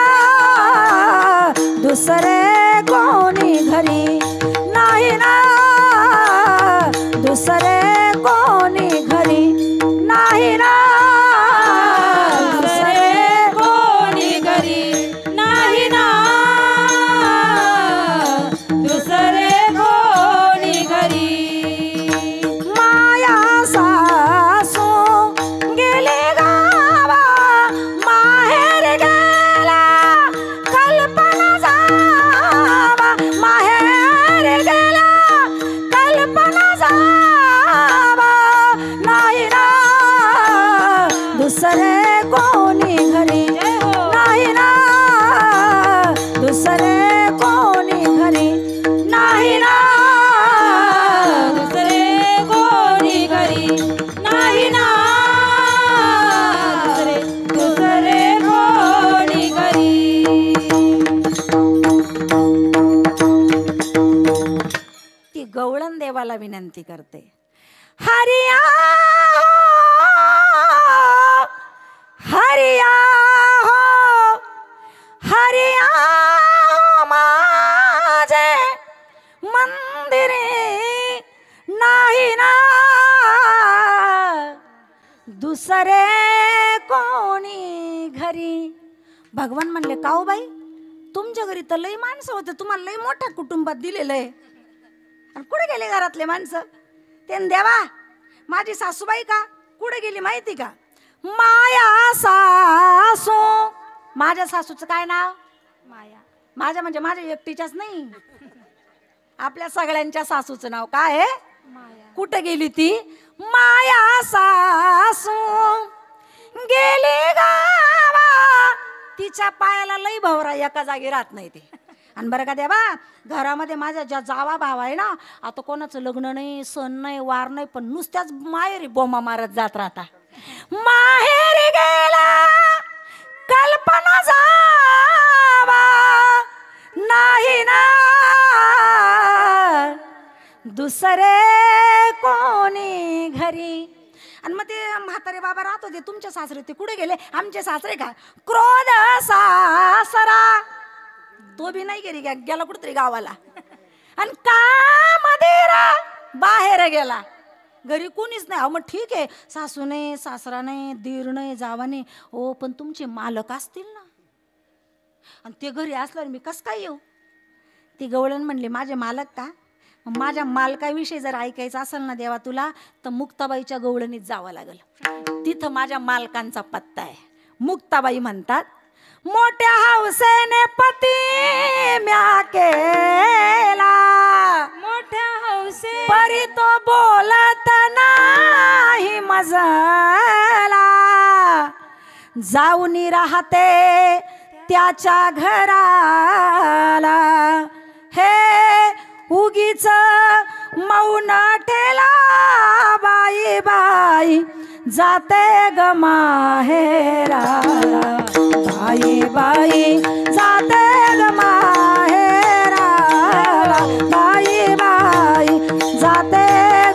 देवाला विनंती करते, हरिया हरिया हरिया माझे मंदिरे नाही ना दुसरे कोणी घरी. भगवान म्हणले, का हो बाई, तुमच्या घरी तर लई माणसं होते, तुम्हाला लई मोठ्या कुटुंबात दिलेलं आहे, आणि कुठे गेले घरातले माणसं? ते देवा, माझी सासूबाई का कुठे गेली माहिती का? माया सासू. माझ्या सासूचं काय नाव? माया. माझ्या म्हणजे माझ्या एकटीच्याच नाही, आपल्या सगळ्यांच्या सासूचं नाव काय आहे? माया. कुठे गेली ती? माया सासू गेली गावा. तिच्या पायाला लई भवरा, एका जागी राहत नाही ती. आणि बरं का देवा, घरामध्ये माझ्या ज्या जावा भाव आहे ना, आता कोणाचं लग्न नाही, सण नाही, वार नाही, पण नुसत्याच माहेरी बोमा मारत जात राहता. माहेरी गेला कल्पना जावा नाही ना दुसरे कोणी घरी. आणि मग ते म्हातारे बाबा राहत होते, तुमचे सासरे ते कुठे गेले? आमचे सासरे का क्रोध सासरा, तो बी नाही गेली, गेला कुठतरी गावाला. आणि का मदेरा बाहेर गेला, घरी कोणीच नाही. अहो मग ठीक आहे, सासू नाही, सासरा नाही, दीर नाही, जावा नाही, हो पण तुमचे मालक असतील ना, आणि ते घरी असल्यावर मी कसं काय येऊ? ती गवळण म्हणली, माझे मालक का? माझ्या मालकाविषयी जर ऐकायचं असेल ना देवा तुला, तर मुक्ताबाईच्या गवळणीत जावं लागेल. तिथं माझ्या मालकांचा पत्ता आहे. मुक्ताबाई म्हणतात, मोठ्या हौसेने पती म्या केला, मोठ्या हौसे परी तो बोलत नाही मजला, जाऊन राहते त्याच्या घराला, हे उगीच मौन ठेला बाई बाई जाते ग माहेराला, बाई बाई जाते ग माहेराला, बाई बाई जाते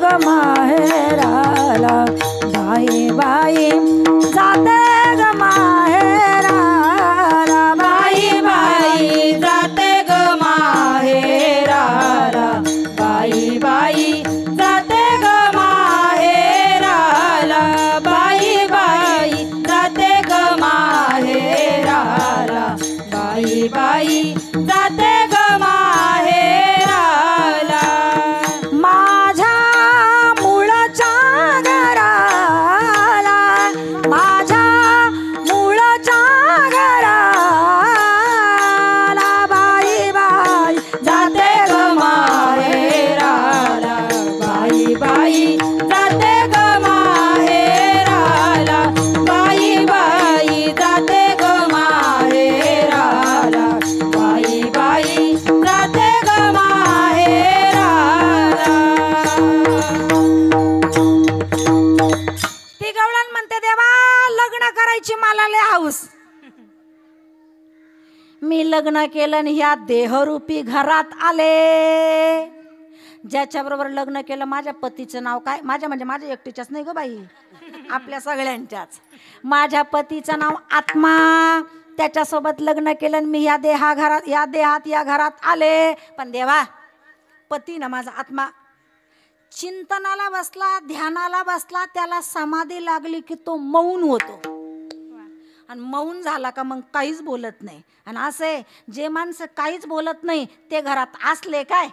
ग माहेराला, बाई बाई जाते ग माहेराला, बाई बाई जाते ग माहेराला, बाई बाई जाते ग माहेराला, बाई बाई जाते ग माहेराला, बाई बाई जाते ग माहेराला. माझ्या मुळच्या घराला, माझ्या मुळच्या घराला, बाई बाई जाते ग माहेराला, बाई बाई जाते ग माहेराला, बाई बाई जाते ग माहेराला, बाई बाई जाते ग माहेराला. ती गवळण म्हणते, देवा लग्न करायची मला लय हौस, मी लग्न केलं आणि ह्या देहरूपी घरात आले. ज्याच्याबरोबर लग्न केलं माझ्या पतीचं नाव काय? माझ्या म्हणजे माझ्या एकटीच्याच नाही ग बाई, आपल्या सगळ्यांच्याच. माझ्या पतीचं नाव आत्मा, त्याच्यासोबत लग्न केलं आणि मी या देहात या घरात आले. पण देवा, पती ना माझा आत्मा चिंतनाला बसला, ध्यानाला बसला, त्याला समाधी लागली की तो मौन होतो, आणि मौन झाला का मग काहीच बोलत नाही. आणि असे जे माणसं काहीच बोलत नाही ते घरात असले काय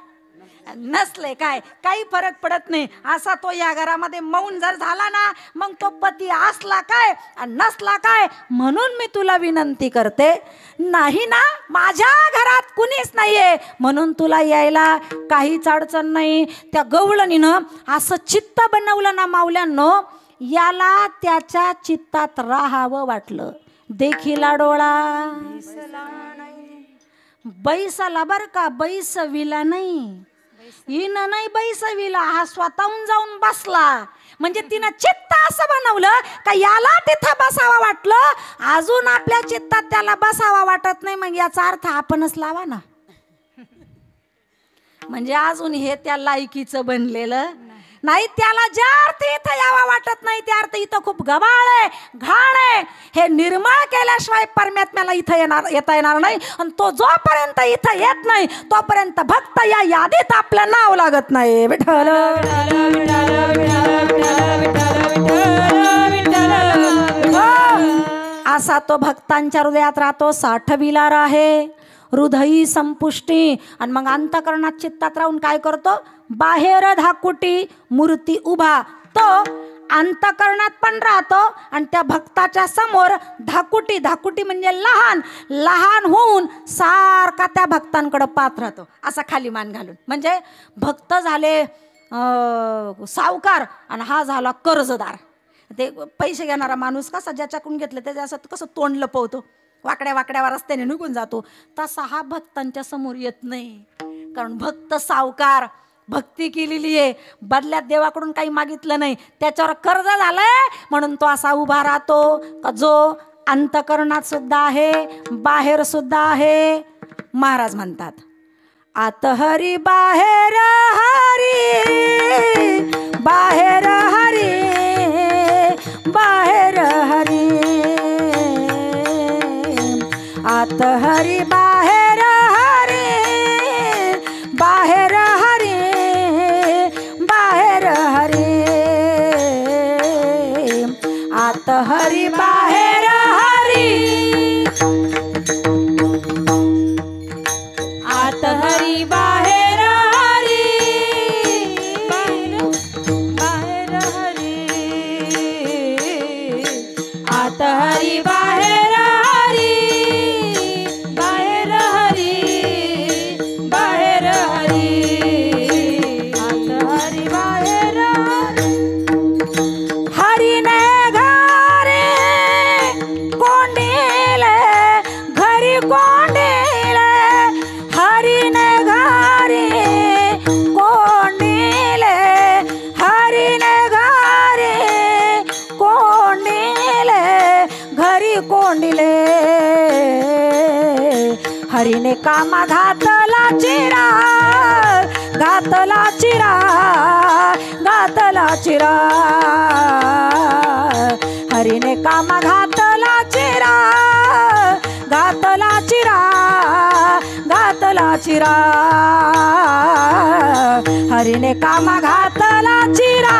नसले काय काही फरक पडत नाही. असा तो या घरामध्ये मौन जर झाला ना, मग तो पती असला काय आणि नसला काय. म्हणून मी तुला विनंती करते, नाही ना माझ्या घरात कुणीच नाहीये, म्हणून तुला यायला काहीच अडचण नाही. त्या गवळणीनं असं चित्त बनवलं ना माऊल्यांनो, याला त्याच्या चित्तात राहावं वाटलं. देखीला डोळा बैसाला बर का, बैसविला नाही, हिनं नाही बैसविला, हा स्वतःहून जाऊन बसला. म्हणजे तिनं चित्त असं बनवलं का याला तिथं बसावा वाटलं, अजून आपल्या चित्तात त्याला बसावा वाटत नाही, मग याचा अर्थ आपणच लावा ना. म्हणजे अजून हे त्या लायकीचं बनलेलं नाही. त्याला ज्या अर्थ इथं यावा वाटत नाही त्या अर्थ इथं खूप गबाळ आहे, घाण आहे. हे निर्मळ केल्याशिवाय परमात्म्याला इथं येता येणार नाही. आणि तो जोपर्यंत इथं येत नाही तोपर्यंत भक्त या यादीत आपलं नाव लागत नाही. विठ्ठल असा तो भक्तांच्या हृदयात राहतो. साठविलार आहे हृदयी संपुष्टी. आणि मग अंतकरणात चित्तात राहून काय करतो? बाहेर धाकुटी मूर्ती उभा. तो अंतकरणात पण राहतो आणि त्या भक्ताच्या समोर धाकुटी, धाकुटी म्हणजे लहान, लहान होऊन सारखा त्या भक्तांकडे पाहत राहतो असा खाली मान घालून. म्हणजे भक्त झाले सावकार आणि हा झाला कर्जदार. ते पैसे घेणारा माणूस कसा ज्याच्याकडून घेतलं त्याच्या असं कसं तोंड लपवतो, वाकड्या वाकड्यावर रस्त्याने निघून जातो, तसा हा भक्तांच्या समोर येत नाही. कारण भक्त सावकार, भक्ती केलेली आहे, बदल्यात देवाकडून काही मागितलं नाही, त्याच्यावर कर्ज झालंय म्हणून तो असा उभा राहतो. का जो अंतकरणात सुद्धा आहे बाहेर सुद्धा आहे. महाराज म्हणतात आत हरी बाहेर हरी, बाहेर हरी, बाहेर हरी, आत हरी बाहेर हरी, बाहेर हरी, बाहेर हरी, आत हरी बाहेर हरी, आत हरी बाहेर हरी, बाहेर हरी, आत हरी बाहेर हरी, बाहेर हरी, बाहेर हरी, आत हरी बाहेर हरी. हरीने घरी कोंडीले, घरी कोंडीले, हरीने घरी कोंडीले, हरीने घरी कोंडीले, घरी कोंडीले, हरीने कामा घातला चिरा, घातला चिरा, घातला चिरा, हरीने कामा घातला चिरा, घातला चिरा, घातला चिरा, हरीने कामा घातला चिरा.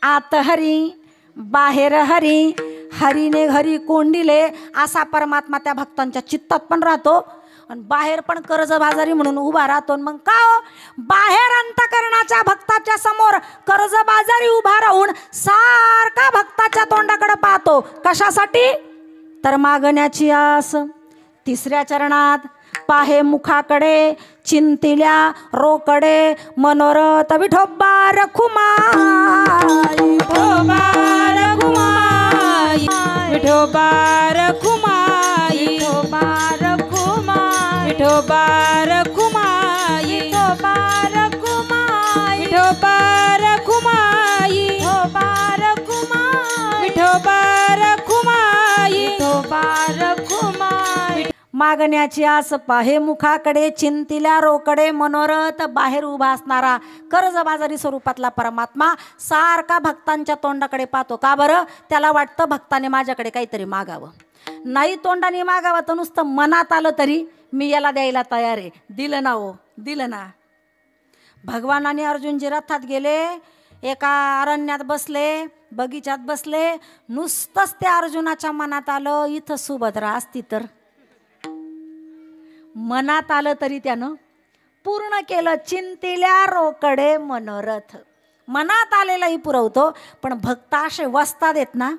आत हरी बाहेर हरी, हरीने घरी कोंडिले असा परमात्मा त्या भक्तांच्या चित्तात पण राहतो आणि बाहेर पण कर्जबाजारी म्हणून उभा राहतो. मग का हो? बाहेर अंतकरणाच्या भक्ताच्या समोर कर्जबाजारी उभा राहून सारखा भक्ताच्या तोंडाकडे पाहतो. कशासाठी? तर मागण्याची आस. तिसऱ्या चरणात पाहे मुखाकडे, चिंतिल्या रोकडे, मनोरथ विठोबा रखुमाई, विठोबा रखुमाई, विठोबा रखुमाई, विठोबा रखुमाई, विठोबा रखुमाई, विठोबा रखुमाई, विठोबा रखुमाई, विठोबा रखुमाई, विठोबा रखुमाई, विठोबा रखुमाई. मागण्याची आस पाहे मुखाकडे, चिंतिल्या रोकडे, मनोरथ बाहेर उभा असणारा कर्जबाजारी स्वरूपातला परमात्मा सारखा भक्तांच्या तोंडाकडे पाहतो. का बरं? त्याला वाटतं भक्ताने माझ्याकडे काहीतरी मागावं. नाही तोंडाने मागावं तर नुसतं मनात आलं तरी मी याला द्यायला तयार आहे. दिलं ना हो, दिलं ना. भगवानाने अर्जुनजी रथात गेले, एका अरण्यात बसले, बगीच्यात बसले, नुसतंच त्या अर्जुनाच्या मनात आलं इथं सुभद्रा असती तर. मनात आलं तरी त्यानं पूर्ण केलं. चिंतिल्या रोकडे मनोरथ. मनात आलेलाही पुरवतो. पण भक्त असे वस्ता देत ना,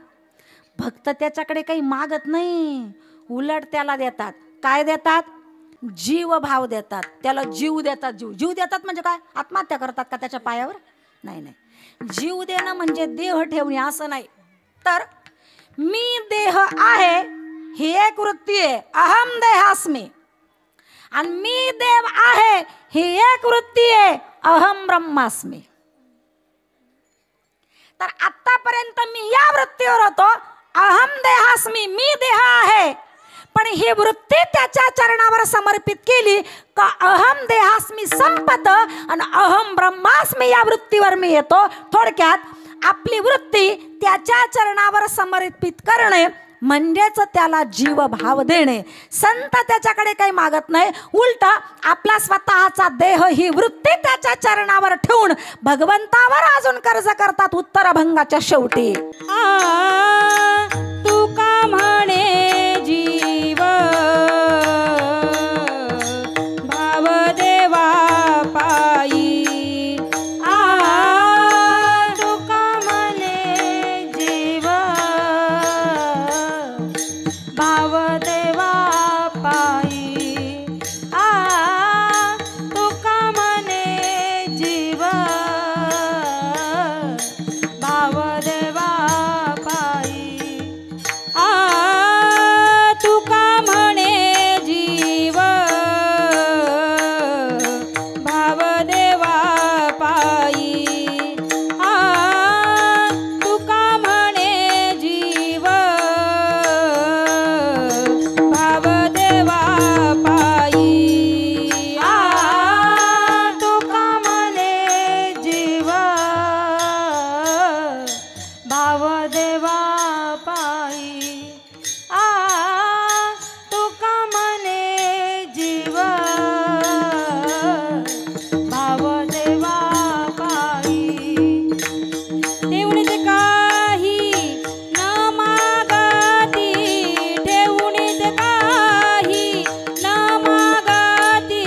भक्त त्याच्याकडे काही मागत नाही, उलट त्याला देतात. काय देतात? जीव भाव देतात. त्याला जीव देतात. जीव देतात म्हणजे काय? आत्महत्या करतात का त्याच्या पायावर? नाही नाही. जीव देणं म्हणजे देह ठेवणे असं नाही. तर मी देह आहे ही एक वृत्ती आहे, अहम देहास्मी. आणि मी देव आहे ही एक वृत्ती आहे, अहम ब्रह्मास्मी. तर आतापर्यंत मी या वृत्तीवर होतो, अहम देहास्मी, मी देह आहे. पण ही वृत्ती त्याच्या चरणावर समर्पित केली का अहम देहास्मी संपत आणि अहम ब्रह्मास्मी या वृत्तीवर मी येतो. थोडक्यात आपली वृत्ती त्याच्या चरणावर समर्पित करणे म्हणजेच त्याला जीव भाव देणे. संत त्याच्याकडे काही मागत नाही, उलट आपला स्वतःचा देह ही वृत्ती त्याच्या चरणावर ठेवून भगवंतावर अजून कर्ज करतात उत्तरभंगाच्या शेवटी. तुका म्हणे जीव भाव देवा पायी. तुका म्हणे जीव भाव देवा पायी. तुका म्हणे जीव भाव देवा पायी. तुका म्हणे जीव भाव देवा पायी. तुका म्हणे जीव भाव देवा पायी. तुका म्हणे जीव भाव देवा पायी. तुका म्हणे जीव भाव देवा पायी. ठेवून ते काही न मागती. ठेवून ते काही न मागती.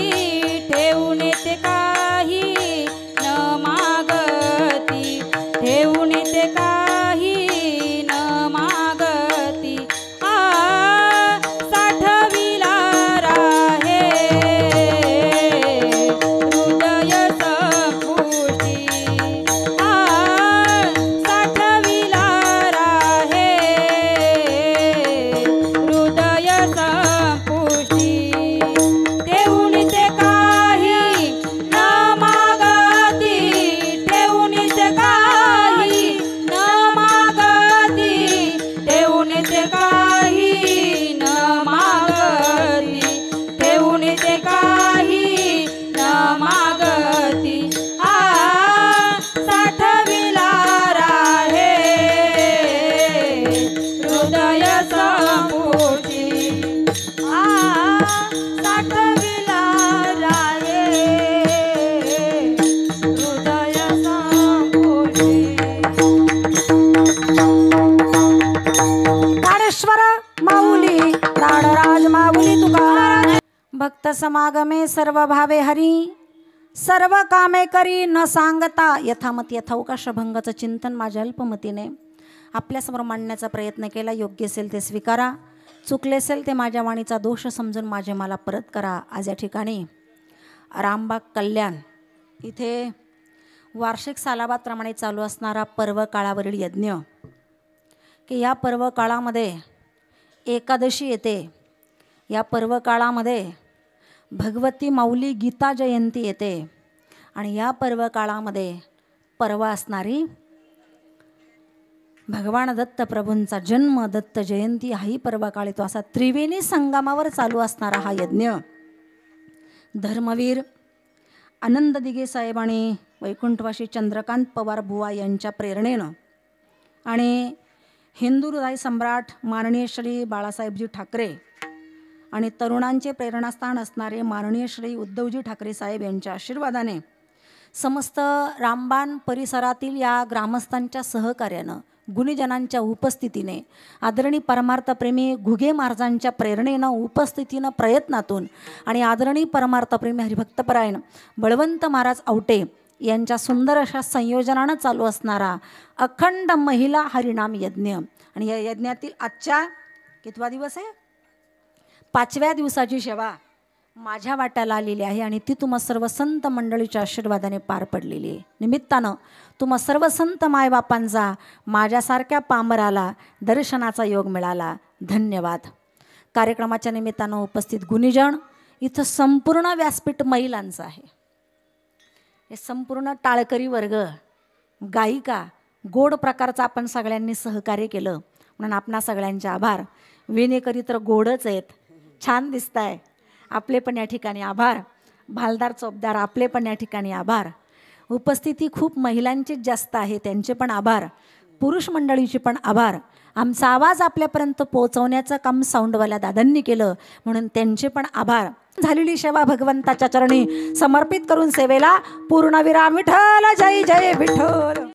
ठेवून ते काही न मागती. ठेवून ते काही न मागती. साठविला राहे हृदय संपुष्टी. साठविला राहे हृदय संपुष्टी. ठेवून ते काही न मागती. ठेवून ते काही न मागती. ठेवून ते काही न मागती. ठेवून ते काही न मागती. साठविला राहे हृदय संपुष्टी. साठविला राहे हृदय संपुष्टी. ज्ञानेश्वर माऊली प्राणराज माऊली तुकाराम. भक्त समागमे सर्व भावे हरी सर्व कामे करी न सांगता. यथामत यथावकाश भंगाचं चिंतन माझ्या अल्पमतीने आपल्यासमोर मांडण्याचा प्रयत्न केला. योग्य असेल ते स्वीकारा, चुकले असेल ते माझ्या वाणीचा दोष समजून माझे मला परत करा. आज या ठिकाणी रामबाग कल्याण इथे वार्षिक सालाबादप्रमाणे चालू असणारा पर्व काळावरील यज्ञ, की या पर्व काळामध्ये एकादशी येते. या पर्व काळामध्ये भगवती माऊली गीता जयंती येते आणि या पर्व काळामध्ये परवा असणारी भगवान दत्त प्रभूंचा जन्म दत्त जयंती हाही पर्व काळ येतो. असा त्रिवेणी संगमावर चालू असणारा हा यज्ञ धर्मवीर आनंद दिघे साहेब आणि वैकुंठवासी चंद्रकांत पवार बुवा यांच्या प्रेरणेनं आणि हिंदू हृदय सम्राट माननीय श्री बाळासाहेबजी ठाकरे आणि तरुणांचे प्रेरणास्थान असणारे माननीय श्री उद्धवजी ठाकरे साहेब यांच्या आशीर्वादाने समस्त रामबाण परिसरातील या ग्रामस्थांच्या सहकार्यानं गुणीजनांच्या उपस्थितीने आदरणीय परमार्थप्रेमी घुगे महाराजांच्या प्रेरणेनं उपस्थितीनं प्रयत्नातून आणि आदरणीय परमार्थप्रेमी हरिभक्तपरायण बळवंत महाराज आवटे यांच्या सुंदर अशा संयोजनानं चालू असणारा अखंड महिला हरिनाम यज्ञ. आणि या यज्ञातील आजच्या कितवा दिवस आहे? 5व्या दिवसाची सेवा माझ्या वाट्याला आलेली आहे आणि ती तुम्हा सर्व संत मंडळीच्या आशीर्वादाने पार पडलेली आहे. निमित्तानं तुम्हा सर्व संत मायबापांचा माझ्यासारख्या पामराला दर्शनाचा योग मिळाला. धन्यवाद. कार्यक्रमाच्या निमित्तानं उपस्थित गुणीजन, इथं संपूर्ण व्यासपीठ महिलांचं आहे. हे संपूर्ण टाळकरी वर्ग, गायिका, गोड प्रकारचं आपण सगळ्यांनी सहकार्य केलं म्हणून आपणा सगळ्यांचे आभार. विणेकरी तर गोडच आहेत, छान दिसताय. आपले पण या ठिकाणी आभार. भालदार चोपदार आपले पण या ठिकाणी आभार. उपस्थिती खूप महिलांचीच जास्त आहे, त्यांचे पण आभार. पुरुष मंडळीचे पण आभार. आमचा आवाज आपल्यापर्यंत पोहोचवण्याचं काम साऊंडवाल्या दादांनी केलं, म्हणून त्यांचे पण आभार. झालेली सेवा भगवंताच्या चरणी समर्पित करून सेवेला पूर्णविराम. विठ्ठल जय जय विठ्ठल.